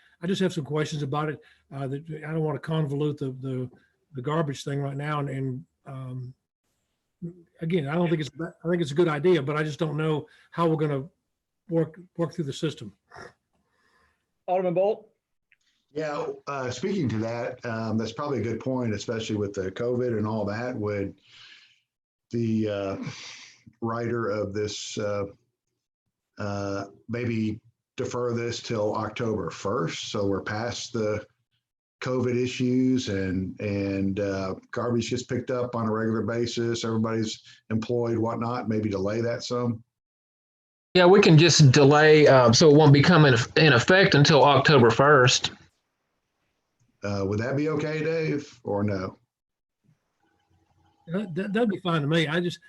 have some questions about it. That I don't want to convolute the garbage thing right now. And again, I think it's a good idea, but I just don't know how we're going to work through the system. Alderman Bolt. Yeah, speaking to that, that's probably a good point, especially with the COVID and all that. Would the writer of this maybe defer this till October 1st. So we're past the COVID issues and garbage gets picked up on a regular basis. Everybody's employed, whatnot, maybe delay that some. Yeah, we can just delay, so it won't become in effect until October 1st. Would that be okay, Dave, or no? That'd be fine to me. I just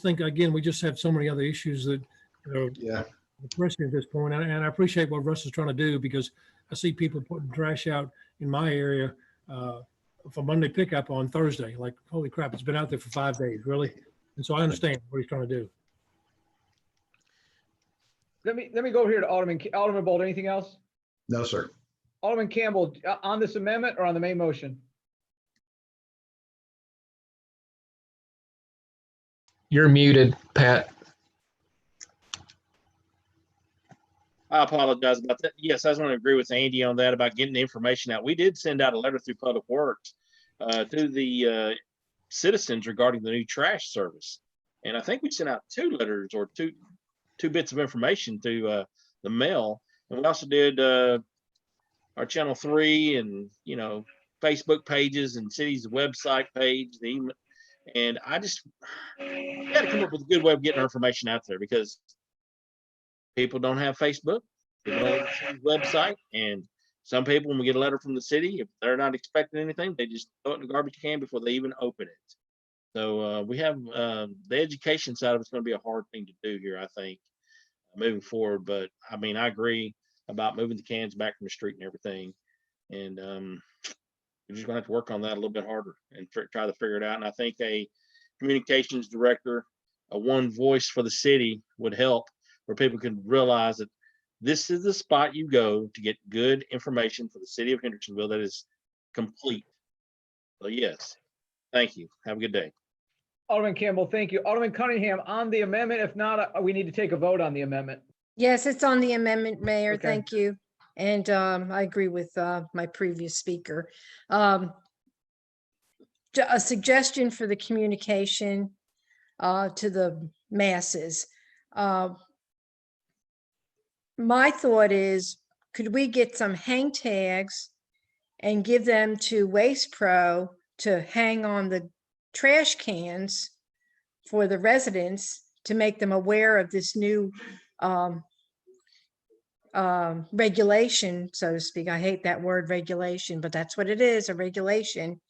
think, again, we just have so many other issues that, yeah, pressing at this point. And I appreciate what Russ is trying to do, because I see people putting trash out in my area for Monday pickup on Thursday. Like, holy crap, it's been out there for 5 days, really? And so I understand what he's trying to do. Let me go over here to Alderman Bolt. Anything else? No, sir. Alderman Campbell, on this amendment or on the main motion? You're muted, Pat. I apologize about that. Yes, I was going to agree with Andy on that about getting the information out. We did send out a letter through Public Works to the citizens regarding the new trash service. And I think we sent out 2 letters or two bits of information through the mail. And we also did our Channel 3 and, Facebook pages and city's website page, the email. And we got to come up with a good way of getting our information out there, because people don't have Facebook, people don't have the city's website, and some people, when we get a letter from the city, if they're not expecting anything, they just throw it in the garbage can before they even open it. So we have the education side of it's going to be a hard thing to do here, I think, moving forward. But I mean, I agree about moving the cans back from the street and everything. And we're just gonna have to work on that a little bit harder and try to figure it out. And I think a communications director, a one voice for the city would help, where people can realize that this is the spot you go to get good information for the city of Hendersonville that is complete. So yes, thank you. Have a good day. Alderman Campbell, thank you. Alderman Cunningham, on the amendment. If not, we need to take a vote on the amendment. Yes, it's on the amendment, Mayor. Okay. Thank you. And I agree with my previous speaker. A suggestion for the communication to the masses. My thought is, could we get some hang tags and give them to Waste Pro to hang on the trash cans for the residents to make them aware of this new regulation, so to speak. I hate that word regulation, but that's what it is, a regulation,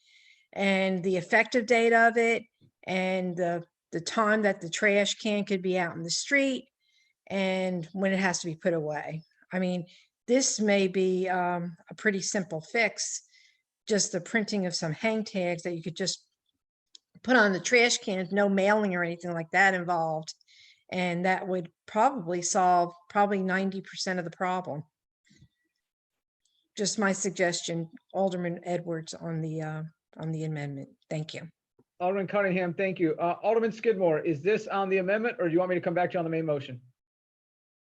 and the effective date of it, and the time that the trash can could be out in the street, and when it has to be put away. I mean, this may be a pretty simple fix, just the printing of some hang tags that you could just put on the trash cans, no mailing or anything like that involved. And that would probably solve 90% of the problem. Just my suggestion, Alderman Edwards, on the amendment. Thank you. Alderman Cunningham, thank you. Alderman Skidmore, is this on the amendment, or do you want me to come back to you on the main motion?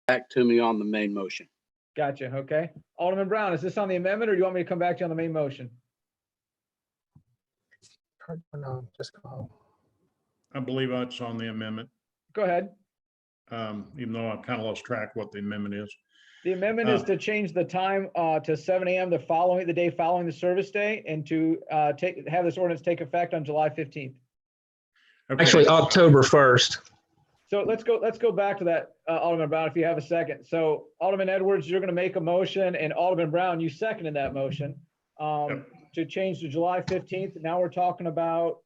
Back to me on the main motion. Gotcha. Okay. Alderman Brown, is this on the amendment, or do you want me to come back to you on the main motion? I believe it's on the amendment, Go ahead. even though I've kind of lost track what the amendment is. The amendment is to change the time to 7 a.m. the day following the service day, and to have this ordinance take effect on July 15th. Okay. Actually, October 1st. So let's go back to that, Alderman Brown, if you have a second. So Alderman Edwards, you're going to make a motion, and Alderman Brown, you seconded that motion to change to July 15th. Now we're talking about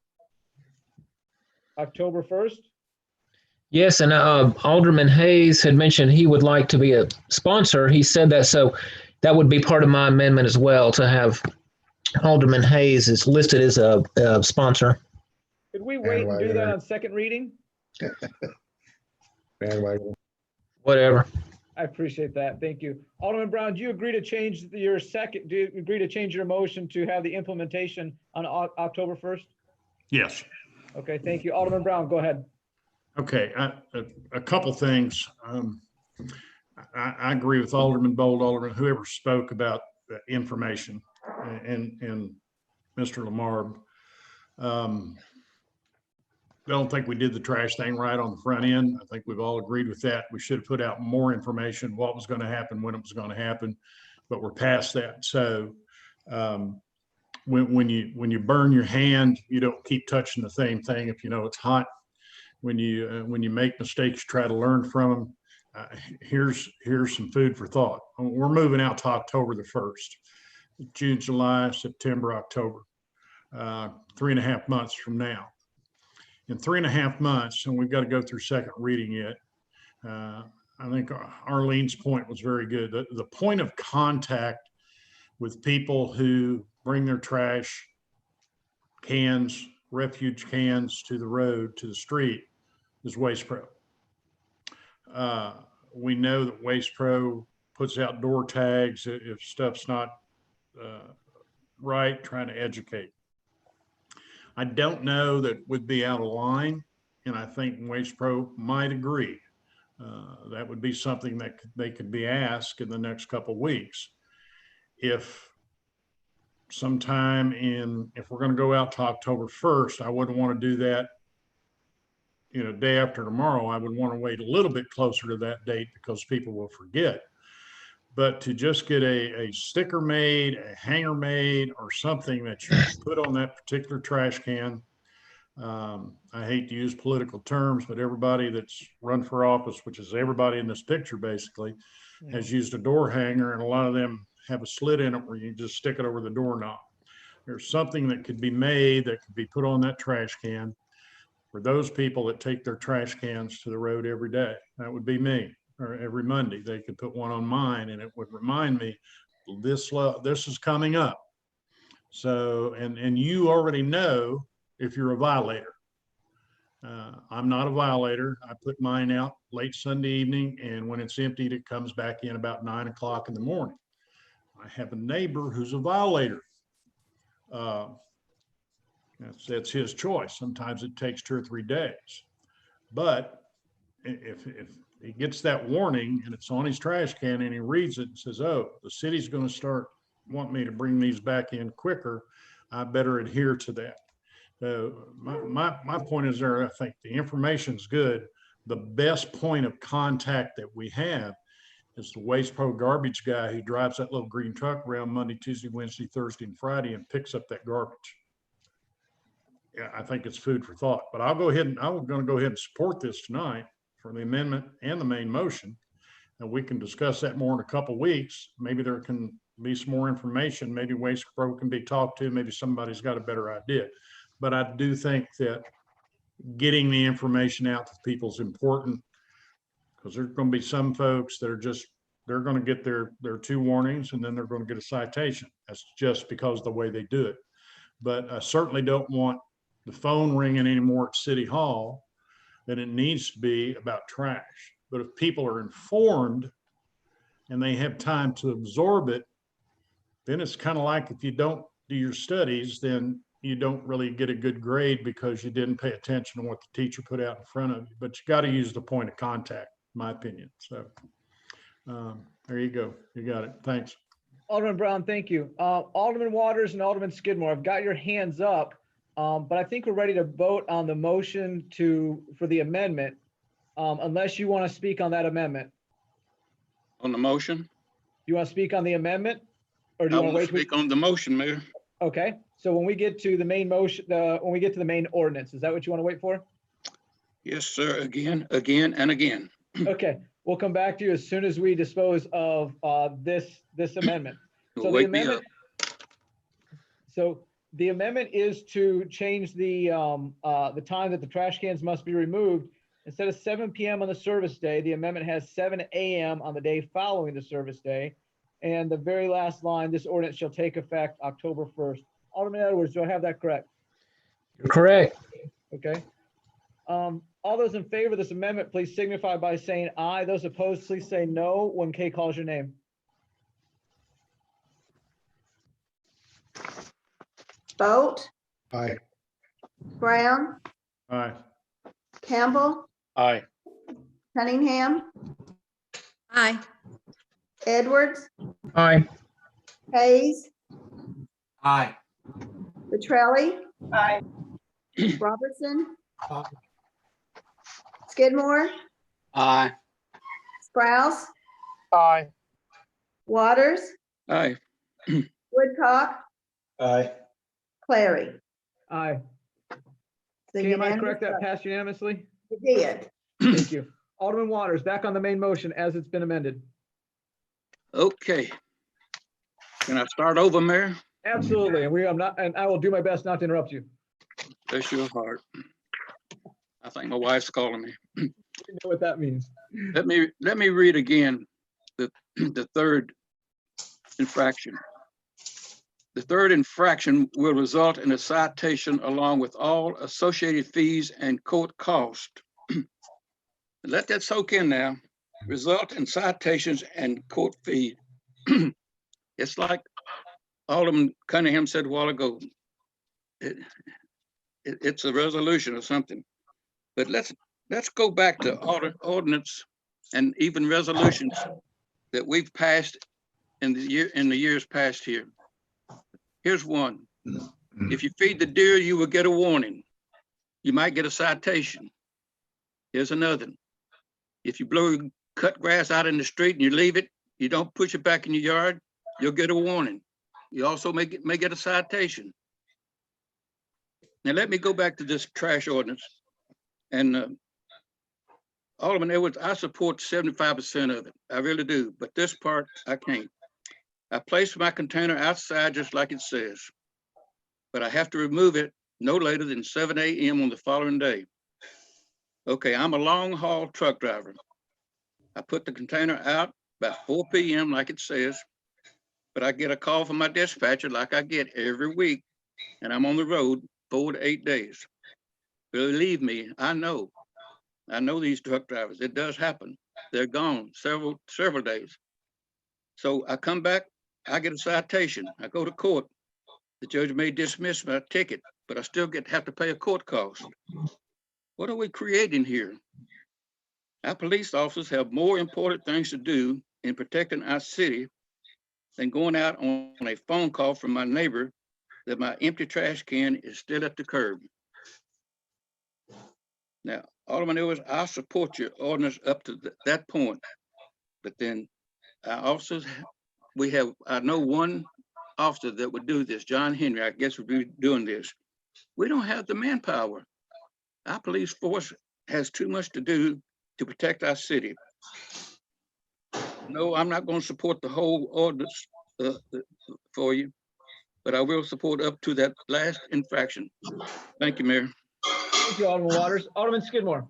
October 1st. Yes, and Alderman Hayes had mentioned he would like to be a sponsor. He said that, so that would be part of my amendment as well, to have Alderman Hayes is listed as a sponsor. Could we wait and do that on second reading? Whatever. I appreciate that. Thank you. Alderman Brown, do you agree to change your second? Do you agree to change your motion to have the implementation on October 1st? Yes. Okay, thank you. Alderman Brown, go ahead. Okay, a couple things. I agree with Alderman Bold, Alderman, whoever spoke about the information, and Mr. Lamar. don't think we did the trash thing right on the front end. I think we've all agreed with that. We should have put out more information, what was going to happen, when it was going to happen, but we're past that. So when you burn your hand, you don't keep touching the same thing if you know it's hot. When you make mistakes, try to learn from them. Here's some food for thought. We're moving out to October the 1st, June, July, September, October, 3.5 months from now. In 3.5 months, and we've got to go through second reading yet. I think Arlene's point was very good. The point of contact with people who bring their trash cans, refuge cans to the road, to the street, is Waste Pro. We know that Waste Pro puts out door tags if stuff's not right, trying to educate. I don't know that would be out of line, and I think Waste Pro might agree. That would be something that they could be asked in the next couple of weeks. If sometime if we're going to go out to October 1st, I wouldn't want to do that, day after tomorrow. I would want to wait a little bit closer to that date because people will forget. But to just get a sticker made, a hanger made, or something that you put on that particular trash can. I hate to use political terms, but everybody that's run for office, which is everybody in this picture basically, has used a door hanger, and a lot of them have a slit in it where you just stick it over the doorknob. There's something that could be made that could be put on that trash can for those people that take their trash cans to the road every day. That would be me. Or every Monday, they could put one on mine, and it would remind me this is coming up. So, and you already know if you're a violator. I'm not a violator. I put mine out late Sunday evening, and when it's emptied, it comes back in about 9 o'clock in the morning. I have a neighbor who's a violator. That's his choice. Sometimes it takes 2 or 3 days, but if he gets that warning and it's on his trash can and he reads it and says, oh, the city's going to start wanting me to bring these back in quicker, I better adhere to that. My point is there, I think the information's good. The best point of contact that we have is the Waste Pro garbage guy who drives that little green truck around Monday, Tuesday, Wednesday, Thursday, and Friday and picks up that garbage. Yeah, I think it's food for thought, but I'm going to go ahead and support this tonight for the amendment and the main motion. And we can discuss that more in a couple of weeks. Maybe there can be some more information. Maybe Waste Pro can be talked to. Maybe somebody's got a better idea. But I do think that getting the information out to people is important, because there's going to be some folks that are they're going to get their 2 warnings and then they're going to get a citation. That's just because of the way they do it. But I certainly don't want the phone ringing anymore at City Hall than it needs to be about trash. But if people are informed and they have time to absorb it, then it's kind of like if you don't do your studies, then you don't really get a good grade because you didn't pay attention to what the teacher put out in front of you. But you got to use the point of contact, in my opinion. So there you go. You got it. Thanks. Alderman Brown, thank you. Alderman Waters and Alderman Skidmore, I've got your hands up, but I think we're ready to vote on the motion for the amendment, unless you want to speak on that amendment. On the motion? You want to speak on the amendment? Or do you I want to want wait? to speak on the motion, Mayor. Okay, so when we get to the main motion, when we get to the main ordinance, is that what you want to wait for? Yes, sir. Again, and again. Okay, we'll come back to you as soon as we dispose of this amendment. So Wake me up. So the amendment is to change the time that the trash cans must be removed. Instead of 7 p.m. on the service day, the amendment has 7 a.m. on the day following the service day. And the very last line, this ordinance shall take effect October 1st. Alderman Edwards, do I have that correct? Correct. Okay. All those in favor of this amendment, please signify by saying aye. Those opposed, please say no when Kay calls your name. Bolt, Aye. Brown, Aye. Campbell, Aye. Cunningham, Aye. Edwards, Aye. Hayes, Aye. Petrelli. Aye. Robertson, Skidmore, Aye. Sprouse, Aye. Waters, Aye. Woodcock, Aye. Clary. Aye. So Okay, am I unanimous correct? That vote. passed unanimously? You did. Thank you. Alderman Waters, back on the main motion as it's been amended. Okay. Can I start over, Mayor? Absolutely. And I will do my best not to interrupt you. Bless your heart. I think my wife's calling me. You know what that means. Let me read again the third infraction. The third infraction will result in a citation along with all associated fees and court costs. Let that soak in now. Result in citations and court fees. It's like Alderman Cunningham said a while ago. It's a resolution or something. But let's go back to ordinance and even resolutions that we've passed in the years past here. Here's one. If you feed the deer, you will get a warning. You might get a citation. Here's another. If you cut grass out in the street and you leave it, you don't push it back in your yard, you'll get a warning. You also may get a citation. Now let me go back to this trash ordinance. And Alderman Edwards, I support 75% of it. I really do, but this part I can't. I place my container outside just like it says, but I have to remove it no later than 7 a.m. on the following day. Okay, I'm a long haul truck driver. I put the container out about 4 p.m. like it says, but I get a call from my dispatcher like I get every week, and I'm on the road 4 to 8 days. Believe me, I know these truck drivers. It does happen. They're gone several days. So I come back, I get a citation. I go to court. The judge may dismiss my ticket, but I still have to pay a court cost. What are we creating here? Our police officers have more important things to do in protecting our city than going out on a phone call from my neighbor that my empty trash can is still at the curb. Now, Alderman Edwards, I support your ordinance up to that point, but then our officers, I know one officer that would do this, John Henry, I guess would be doing this. We don't have the manpower. Our police force has too much to do to protect our city. No, I'm not going to support the whole ordinance for you, but I will support up to that last infraction. Thank you, Mayor. Thank you, Alderman Waters. Alderman Skidmore.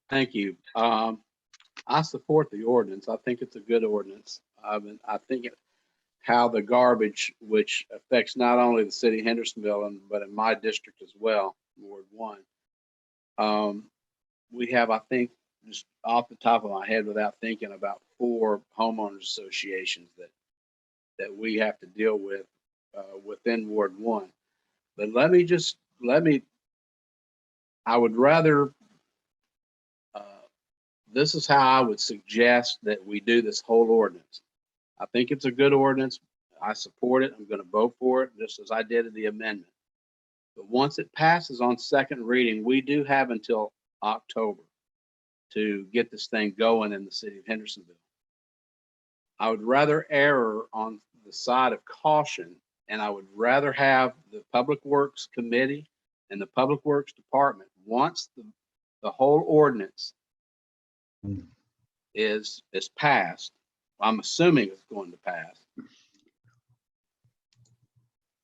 Thank you. I support the ordinance. I think it's a good ordinance. I think how the garbage, which affects not only the city of Hendersonville, but in my district as well, Ward 1. We have, I think, just off the top of my head without thinking, about 4 homeowners associations that we have to deal with within Ward 1. But I would rather, this is how I would suggest that we do this whole ordinance. I think it's a good ordinance. I support it. I'm going to vote for it, just as I did in the amendment. But once it passes on second reading, we do have until October to get this thing going in the city of Hendersonville. I would rather err on the side of caution, and I would rather have the Public Works Committee and the Public Works Department, once the whole ordinance is passed, I'm assuming it's going to pass,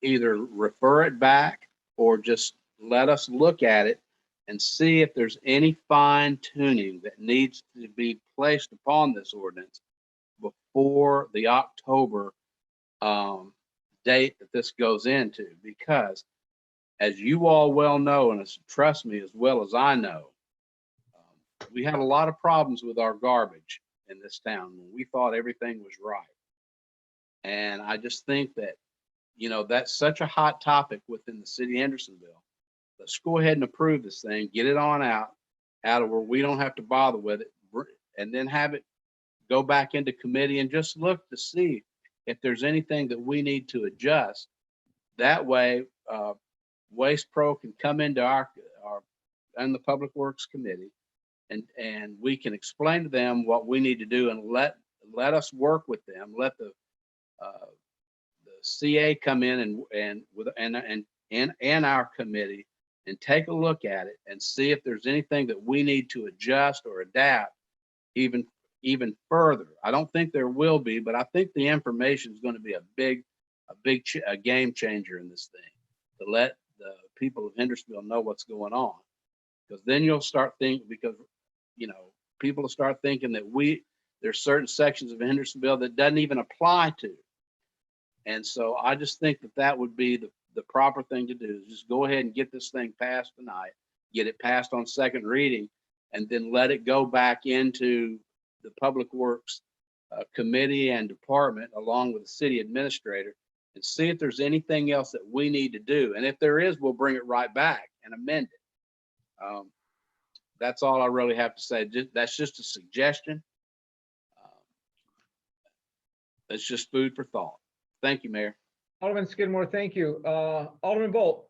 either refer it back or just let us look at it and see if there's any fine tuning that needs to be placed upon this ordinance before the October date that this goes into. Because as you all well know, and trust me as well as I know, we had a lot of problems with our garbage in this town when we thought everything was right. And I just think that, that's such a hot topic within the city of Hendersonville. Let's go ahead and approve this thing, get it on out of where we don't have to bother with it, and then have it go back into committee and just look to see if there's anything that we need to adjust. That way, Waste Pro can come into our the Public Works Committee, and we can explain to them what we need to do, and let us work with them. Let the CA come in and our committee and take a look at it and see if there's anything that we need to adjust or adapt even further. I don't think there will be, but I think the information is going to be a game changer in this thing, to let the people of Hendersonville know what's going on. Because then you'll start thinking, because people will start thinking that there's certain sections of Hendersonville that doesn't even apply to. And so I just think that would be the proper thing to do, is just go ahead and get this thing passed tonight, get it passed on second reading, and then let it go back into the Public Works Committee and Department, along with the city administrator, and see if there's anything else that we need to do. And if there is, we'll bring it right back and amend it. That's all I really have to say. That's just a suggestion. That's just food for thought. Thank you, Mayor. Alderman Skidmore, thank you. Alderman Bolt.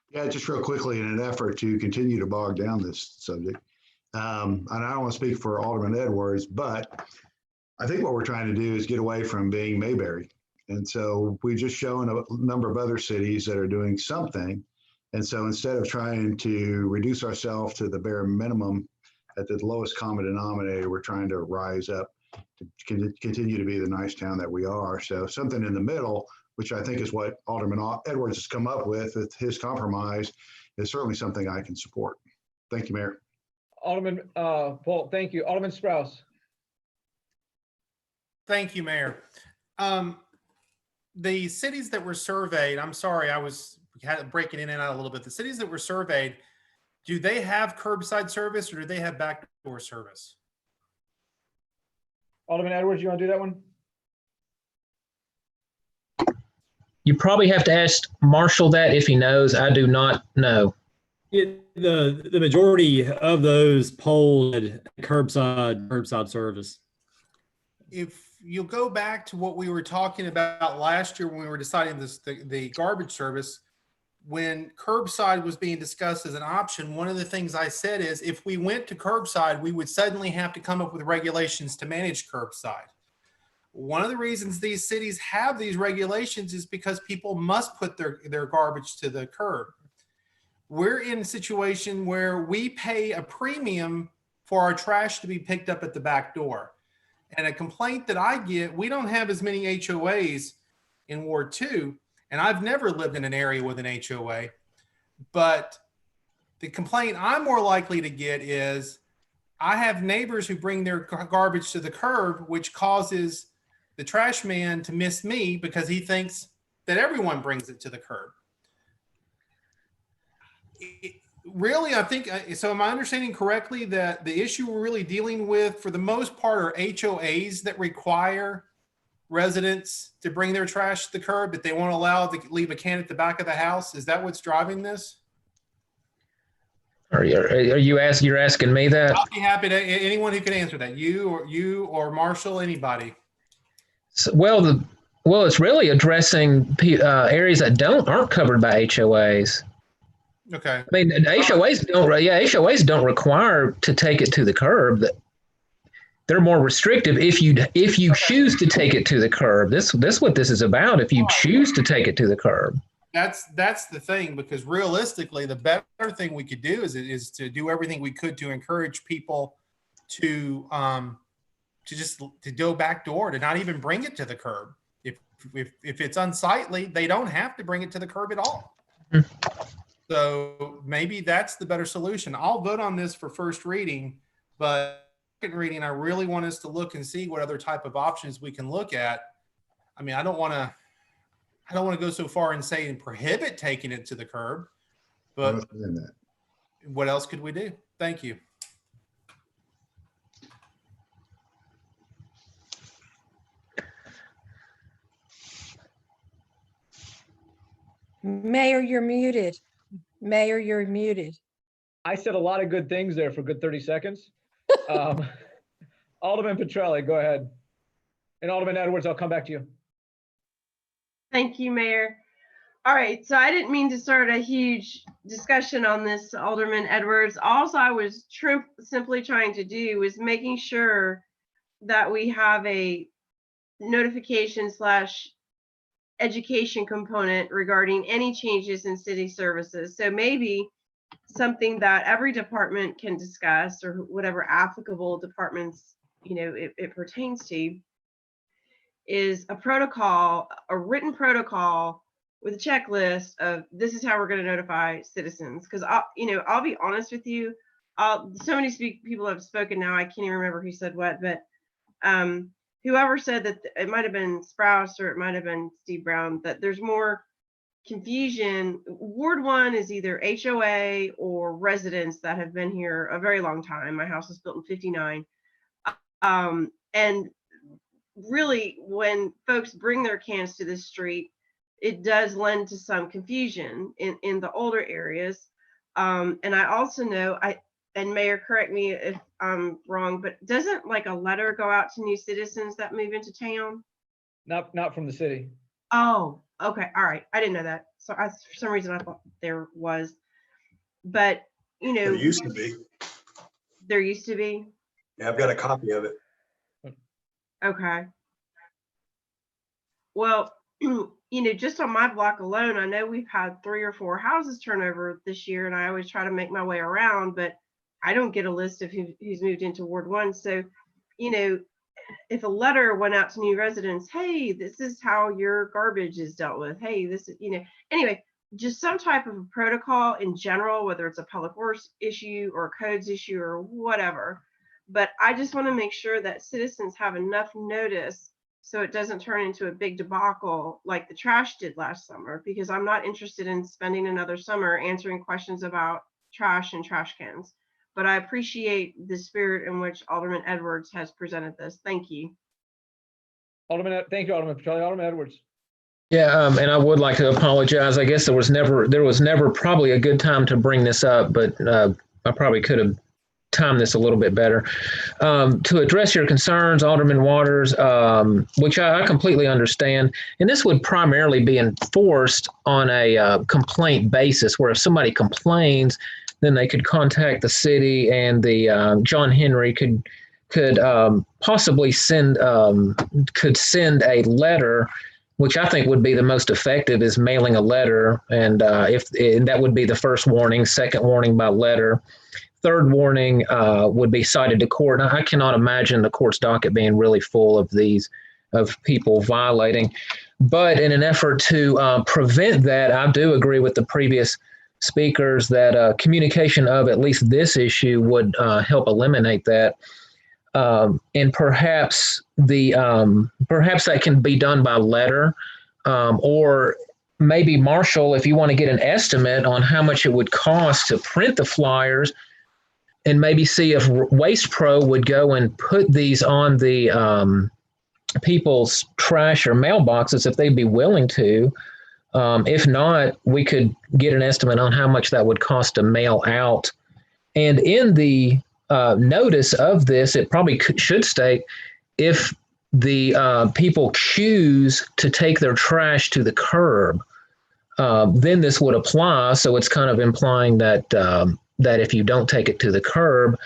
Yeah, just real quickly, in an effort to continue to bog down this subject, and I don't want to speak for Alderman Edwards, but I think what we're trying to do is get away from being Mayberry. And so we've just shown a number of other cities that are doing something. And so instead of trying to reduce ourselves to the bare minimum at the lowest common denominator, we're trying to rise up to continue to be the nice town that we are. So something in the middle, which I think is what Alderman Edwards has come up with his compromise, is certainly something I can support. Thank you, Mayor. Alderman Bolt, thank you. Alderman Sprouse. Thank you, Mayor. The cities that were surveyed, I'm sorry, I was breaking in and out a little bit. The cities that were surveyed, do they have curbside service or do they have backdoor service? Alderman Edwards, you want to do that one? You probably have to ask Marshall that if he knows. I do not know. The majority of those polls had curbside service. If you go back to what we were talking about last year when we were deciding the garbage service, when curbside was being discussed as an option, one of the things I said is if we went to curbside, we would suddenly have to come up with regulations to manage curbside. One of the reasons these cities have these regulations is because people must put their garbage to the curb. We're in a situation where we pay a premium for our trash to be picked up at the back door. And a complaint that I get, we don't have as many HOAs in Ward 2, and I've never lived in an area with an HOA, but the complaint I'm more likely to get is I have neighbors who bring their garbage to the curb, which causes the trash man to miss me because he thinks that everyone brings it to the curb. Really, I think, so am I understanding correctly that the issue we're really dealing with for the most part are HOAs that require residents to bring their trash to the curb, that they won't allow to leave a can at the back of the house? Is that what's driving this? You're asking me that? I'll be happy to, anyone who can answer that, you or Marshall, anybody. So, well, it's really addressing areas that aren't covered by HOAs. Okay. I mean, HOAs don't require to take it to the curb. They're more restrictive if you choose to take it to the curb. This what this is about. If you choose to take it to the curb. That's the thing, because realistically, the better thing we could do is to do everything we could to encourage people to go back door, to not even bring it to the curb. If it's unsightly, they don't have to bring it to the curb at all. So maybe that's the better solution. I'll vote on this for first reading, but second reading, I really want us to look and see what other type of options we can look at. I mean, I don't want to go so far and say and prohibit taking it to the curb, but what else could we do? Thank you. Mayor, you're muted. Mayor, you're muted. I said a lot of good things there for a good 30 seconds. Alderman Petrelli, go ahead. And Alderman Edwards, I'll come back to you. Thank you, Mayor. All right, so I didn't mean to start a huge discussion on this, Alderman Edwards. Also, I was simply trying to do was making sure that we have a notification / education component regarding any changes in city services. So maybe something that every department can discuss, or whatever applicable departments, it pertains to, is a protocol, a written protocol with a checklist of this is how we're going to notify citizens. Because I'll be honest with you, so many people have spoken now, I can't even remember who said what, but whoever said that, it might have been Sprouse or it might have been Steve Brown, that there's more confusion. Ward 1 is either HOA or residents that have been here a very long time. My house was built in 59. And really, when folks bring their cans to the street, it does lend to some confusion in the older areas. And I also know, and Mayor, correct me if I'm wrong, but doesn't like a letter go out to new citizens that move into town? Not from the city. Oh, okay. All right. I didn't know that. So for some reason I thought there was, but There used to be. There used to be. Yeah, I've got a copy of it. Okay. Well, just on my block alone, I know we've had 3 or 4 houses turn over this year, and I always try to make my way around, but I don't get a list of who's moved into Ward 1. So, if a letter went out to new residents, hey, this is how your garbage is dealt with. Hey, this is, anyway, just some type of a protocol in general, whether it's a public works issue or a codes issue or whatever. But I just want to make sure that citizens have enough notice so it doesn't turn into a big debacle like the trash did last summer, because I'm not interested in spending another summer answering questions about trash and trash cans. But I appreciate the spirit in which Alderman Edwards has presented this. Thank you. Thank you, Alderman Petrelli. Alderman Edwards. Yeah, and I would like to apologize. I guess there was never probably a good time to bring this up, but I probably could have timed this a little bit better. To address your concerns, Alderman Waters, which I completely understand, and this would primarily be enforced on a complaint basis, where if somebody complains, then they could contact the city, and the John Henry could possibly send a letter, which I think would be the most effective, is mailing a letter, and that would be the first warning. Second warning by letter. Third warning would be cited to court. Now, I cannot imagine the court's docket being really full of people violating. But in an effort to prevent that, I do agree with the previous speakers that communication of at least this issue would help eliminate that. And perhaps that can be done by letter, or maybe Marshall, if you want to get an estimate on how much it would cost to print the flyers, and maybe see if Waste Pro would go and put these on the people's trash or mailboxes if they'd be willing to. If not, we could get an estimate on how much that would cost to mail out. And in the notice of this, it probably should state, if the people choose to take their trash to the curb, then this would apply. So it's kind of implying that that if you don't take it to the curb,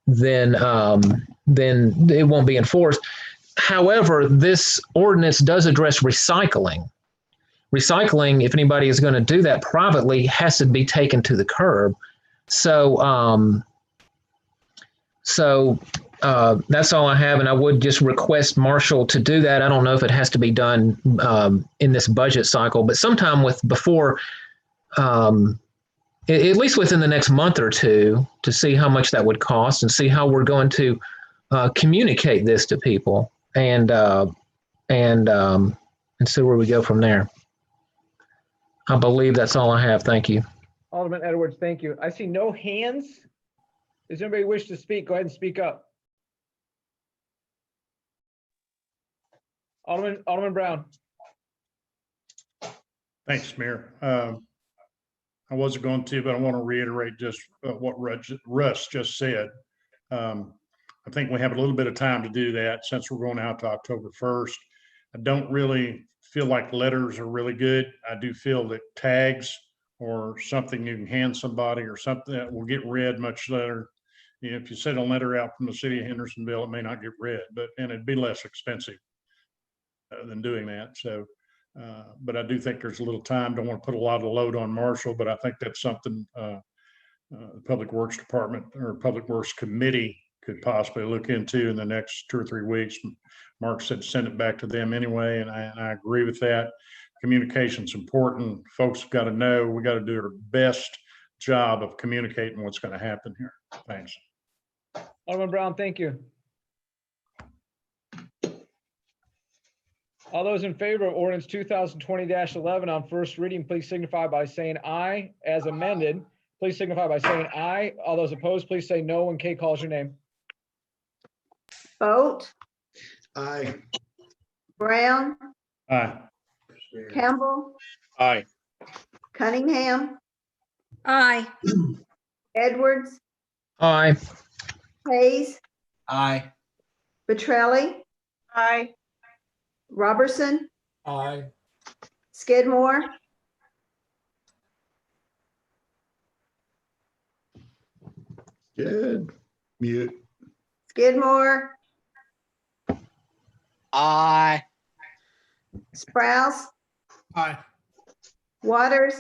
then it won't be enforced. However, this ordinance does address recycling. Recycling, if anybody is going to do that privately, has to be taken to the curb. So that's all I have, and I would just request Marshall to do that. I don't know if it has to be done in this budget cycle, but sometime before, at least within the next month or two, to see how much that would cost and see how we're going to communicate this to people, and see where we go from there. I believe that's all I have. Thank you. Alderman Edwards, thank you. I see no hands. Does anybody wish to speak? Go ahead and speak up. Alderman Brown. Thanks, Mayor. I wasn't going to, but I want to reiterate just what Russ just said. I think we have a little bit of time to do that since we're going out to October 1st. I don't really feel like letters are really good. I do feel that tags or something you can hand somebody or something that will get read much better. You know, if you send a letter out from the city of Hendersonville, it may not get read, and it'd be less expensive than doing that. So, but I do think there's a little time. Don't want to put a lot of load on Marshall, but I think that's something the Public Works Department or Public Works Committee could possibly look into in the next 2 or 3 weeks. Mark said send it back to them anyway, and I agree with that. Communication's important. Folks have got to know. We got to do our best job of communicating what's going to happen here. Thanks. Alderman Brown, thank you. All those in favor of ordinance 2020-11 on first reading, please signify by saying aye. As amended, please signify by saying aye. All those opposed, please say no when Kay calls your name. Vote. Aye. Brown, Aye. Campbell, Aye. Cunningham, Aye. Edwards, Aye. Hayes, Aye. Petrelli, Aye. Robertson, Aye. Skidmore, Good. Mute. Skidmore, Aye. Sprouse, Aye. Waters,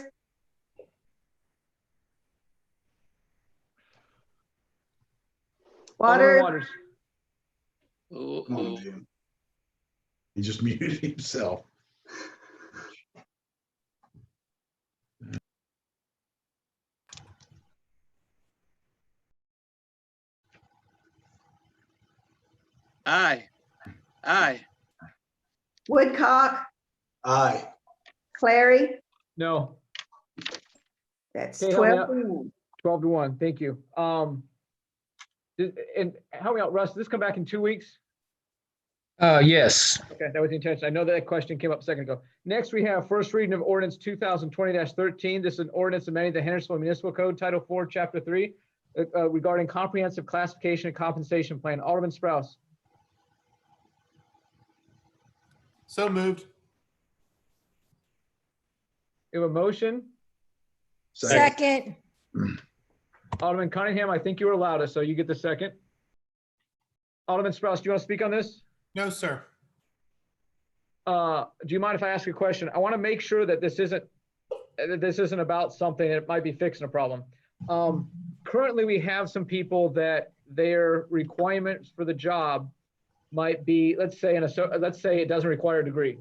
Alderman Waters, Waters. Come on, Jim. He just muted himself. Aye. Aye. Woodcock, Aye. Clary. No. That's Okay, help me 12 out. to 1. 12-1. Thank you. And help me out, Russ. Did this come back in 2 weeks? Yes. Okay, that was the intention. I know that question came up a second ago. Next, we have first reading of ordinance 2020-13. This is an ordinance amending the Hendersonville Municipal Code, Title 4, Chapter 3, regarding comprehensive classification and compensation plan. Alderman Sprouse. So moved. You have a motion? Second. Alderman Cunningham, I think you were loudest, so you get the second. Alderman Sprouse, do you want to speak on this? No, sir. Do you mind if I ask a question? I want to make sure that this isn't about something that might be fixing a problem. Currently, we have some people that their requirements for the job might be, let's say it doesn't require a degree.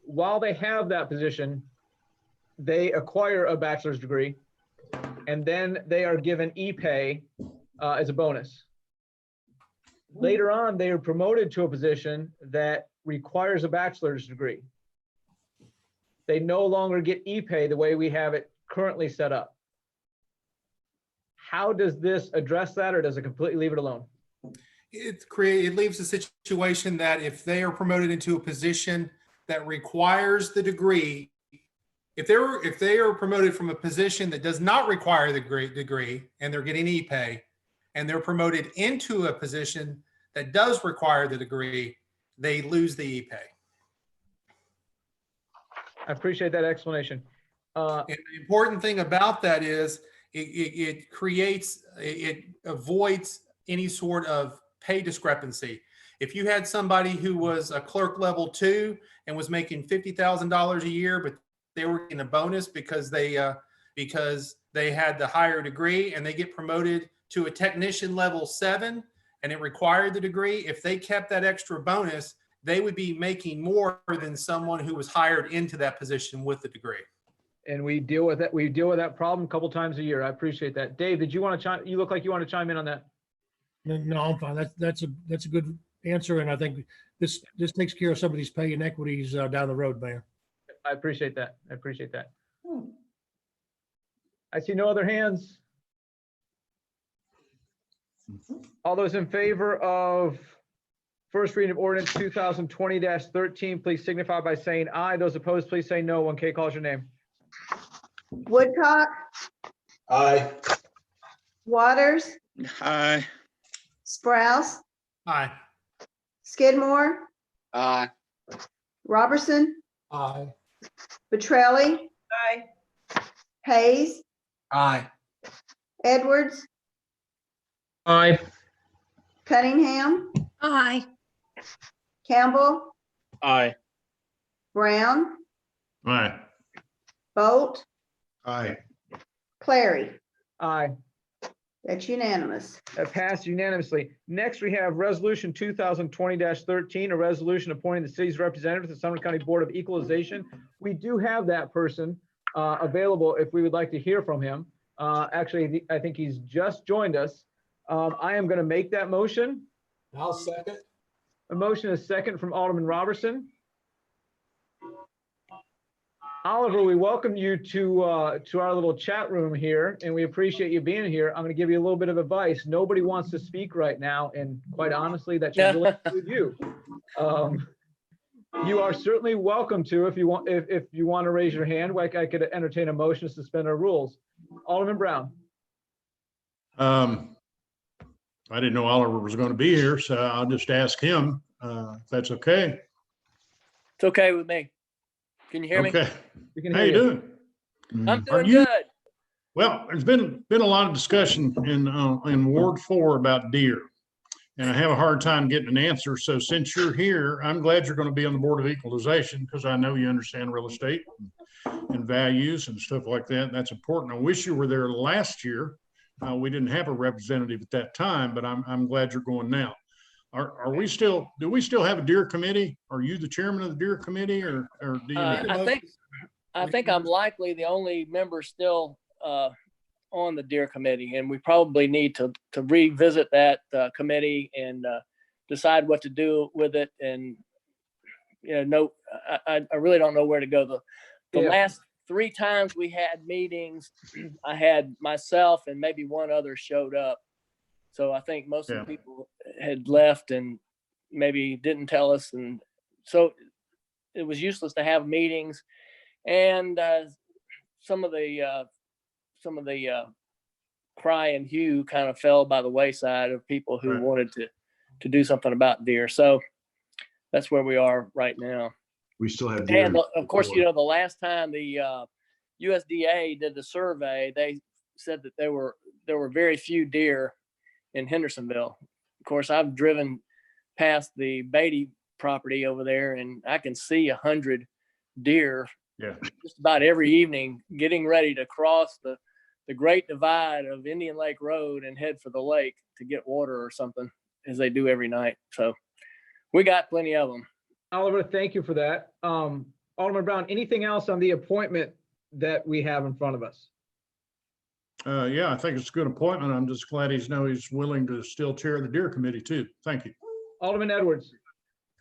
While they have that position, they acquire a bachelor's degree, and then they are given e-pay as a bonus. Later on, they are promoted to a position that requires a bachelor's degree. They no longer get e-pay the way we have it currently set up. How does this address that, or does it completely leave it alone? It leaves a situation that if they are promoted into a position that requires the degree, if they are promoted from a position that does not require the degree and they're getting e-pay, and they're promoted into a position that does require the degree, they lose the e-pay. I appreciate that explanation. And the important thing about that is it avoids any sort of pay discrepancy. If you had somebody who was a clerk level 2 and was making $50,000 a year, but they were getting a bonus because they had the higher degree, and they get promoted to a technician level 7 and it required the degree, if they kept that extra bonus, they would be making more than someone who was hired into that position with the degree. And we deal with that. We deal with that problem a couple times a year. I appreciate that. Dave, did you want to chime? You look like you want to chime in on that. No, I'm fine. That's a good answer, and I think this takes care of some of these pay inequities down the road, Mayor. I appreciate that. I appreciate that. I see no other hands. All those in favor of first reading of ordinance 2020-13, please signify by saying aye. Those opposed, please say no when Kay calls your name. Woodcock, Aye. Waters, Aye. Sprouse, Aye. Skidmore, Aye. Robertson, Aye. Petrelli, Aye. Hayes, Aye. Edwards, Aye. Cunningham, Aye. Campbell, Aye. Brown, Aye. Bolt, Aye. Clary. Aye. That's unanimous. That passed unanimously. Next, we have Resolution 2020-13, a resolution appointing the city's representative to the Sumner County Board of Equalization. We do have that person available if we would like to hear from him. Actually, I think he's just joined us. I am going to make that motion. I'll second. A motion is second from Alderman Robertson. Oliver, we welcome you to our little chat room here, and we appreciate you being here. I'm going to give you a little bit of advice. Nobody wants to speak right now, and quite honestly, that should really include you. You are certainly welcome to if you want. If you want to raise your hand, like I could entertain a motion to suspend our rules. Alderman Brown. I didn't know Oliver was going to be here, so I'll just ask him if that's okay. It's okay with me. Can you hear me? Okay. We can How hear you doing? I'm Are doing you- good. Well, there's been a lot of discussion in Ward 4 about deer, and I have a hard time getting an answer. So since you're here, I'm glad you're going to be on the Board of Equalization because I know you understand real estate and values and stuff like that. That's important. I wish you were there last year. We didn't have a representative at that time, but I'm glad you're going now. Do we still have a deer committee? Are you the chairman of the deer committee or do you? I think I'm likely the only member still on the deer committee, and we probably need to revisit that committee and decide what to do with it. And I really don't know where to go. The last 3 times we had meetings, I had myself and maybe one other showed up. So I think most of the people had left and maybe didn't tell us. And so it was useless to have meetings. And some of the cry and hue kind of fell by the wayside of people who wanted to do something about deer. So that's where we are right now. We still have deer. And of course, the last time the USDA did the survey, they said that there were very few deer in Hendersonville. Of course, I've driven past the Beatty property over there, and I can see 100 deer just about every evening getting ready to cross the Great Divide of Indian Lake Road and head for the lake to get water or something, as they do every night. So we got plenty of them. Oliver, thank you for that. Alderman Brown, anything else on the appointment that we have in front of us? Yeah, I think it's a good appointment. I'm just glad he's willing to still chair the deer committee too. Thank you. Alderman Edwards.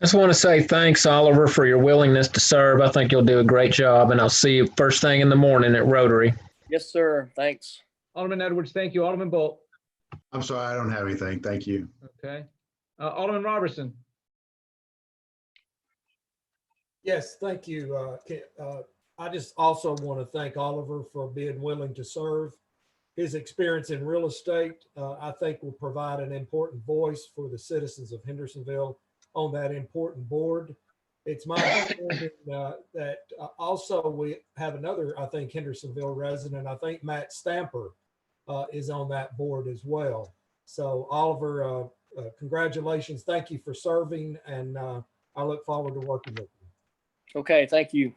I just want to say thanks, Oliver, for your willingness to serve. I think you'll do a great job, and I'll see you first thing in the morning at Rotary. Yes, sir. Thanks. Alderman Edwards, thank you. Alderman Bolt. I'm sorry, I don't have anything. Thank you. Okay. Alderman Robertson. Yes, thank you. I just also want to thank Oliver for being willing to serve. His experience in real estate, I think, will provide an important voice for the citizens of Hendersonville on that important board. It's my understanding that also we have another, I think, Hendersonville resident. I think Matt Stamper is on that board as well. So Oliver, congratulations. Thank you for serving, and I look forward to working with you. Okay, thank you.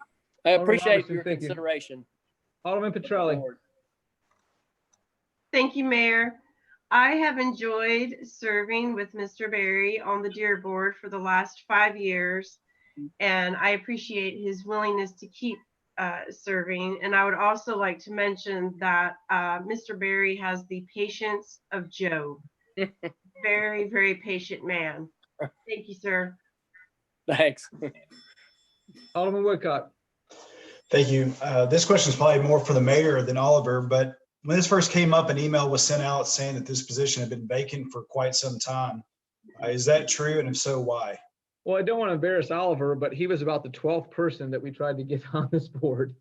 I Alderman appreciate Robertson, your thank you. consideration. Alderman Petrelli. Thank you, Mayor. I have enjoyed serving with Mr. Berry on the Deer Board for the last 5 years, and I appreciate his willingness to keep serving. And I would also like to mention that Mr. Berry has the patience of Job. Very, very patient man. Thank you, sir. Thanks. Alderman Woodcock. Thank you. This question is probably more for the mayor than Oliver, but when this first came up, an email was sent out saying that this position had been vacant for quite some time. Is that true? And if so, why? Well, I don't want to embarrass Oliver, but he was about the 12th person that we tried to get on this board.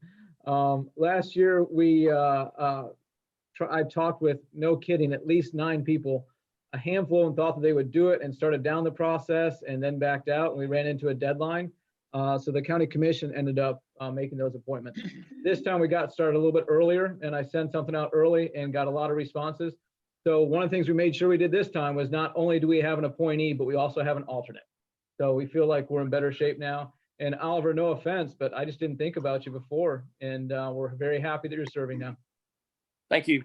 Last year, I talked with, no kidding, at least 9 people. A handful of them thought that they would do it and started down the process and then backed out, and we ran into a deadline. So the county commission ended up making those appointments. This time we got started a little bit earlier, and I sent something out early and got a lot of responses. So one of the things we made sure we did this time was not only do we have an appointee, but we also have an alternate. So we feel like we're in better shape now. And Oliver, no offense, but I just didn't think about you before, and we're very happy that you're serving now. Thank you.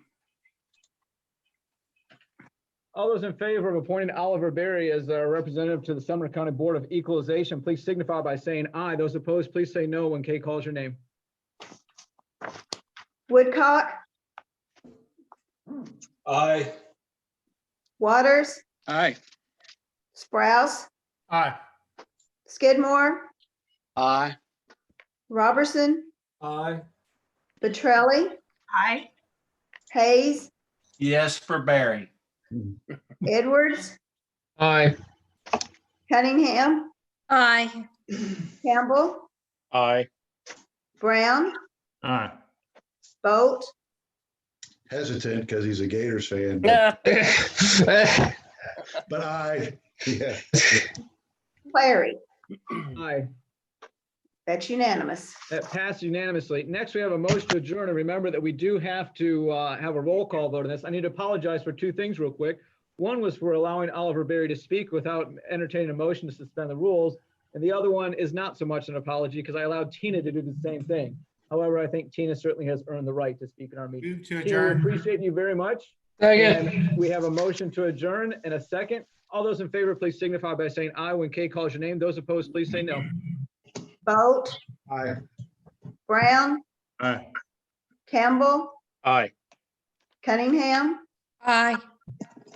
All those in favor of appointing Oliver Berry as our representative to the Sumner County Board of Equalization, please signify by saying aye. Those opposed, please say no when Kay calls your name. Woodcock, Aye. Waters, Aye. Sprouse, Aye. Skidmore, Aye. Robertson, Aye. Petrelli, Aye. Hayes, Yes, for Barry. Edwards, Aye. Cunningham, Aye. Campbell, Aye. Brown, Aye. Bolt, Hesitant because he's a Gators fan, Yeah. but yeah. Clary. Aye. That's unanimous. That passed unanimously. Next, we have a motion to adjourn. And remember that we do have to have a roll call vote on this. I need to apologize for two things real quick. One was for allowing Oliver Berry to speak without entertaining a motion to suspend the rules. And the other one is not so much an apology because I allowed Tina to do the same thing. However, I think Tina certainly has earned the right to speak in our meeting. Move to Tina, we adjourn. appreciate you very much. Second. And we have a motion to adjourn and a second. All those in favor, please signify by saying aye when Kay calls your name. Those opposed, please say no. Bolt, Aye. Brown, Aye. Campbell, Aye. Cunningham, Aye.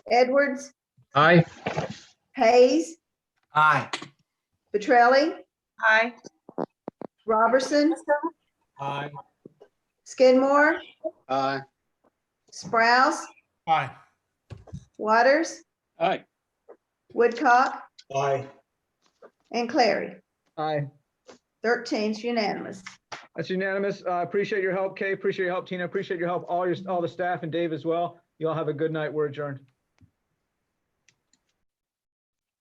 Edwards, Aye. Hayes, Aye. Petrelli, Aye. Robertson, Aye. Skidmore, Aye. Sprouse, Aye. Waters, Aye. Woodcock, Aye. and Clary. Aye. 13's unanimous. That's unanimous. Appreciate your help, Kay. Appreciate your help, Tina. Appreciate your help, all the staff and Dave as well. You all have a good night. We're adjourned.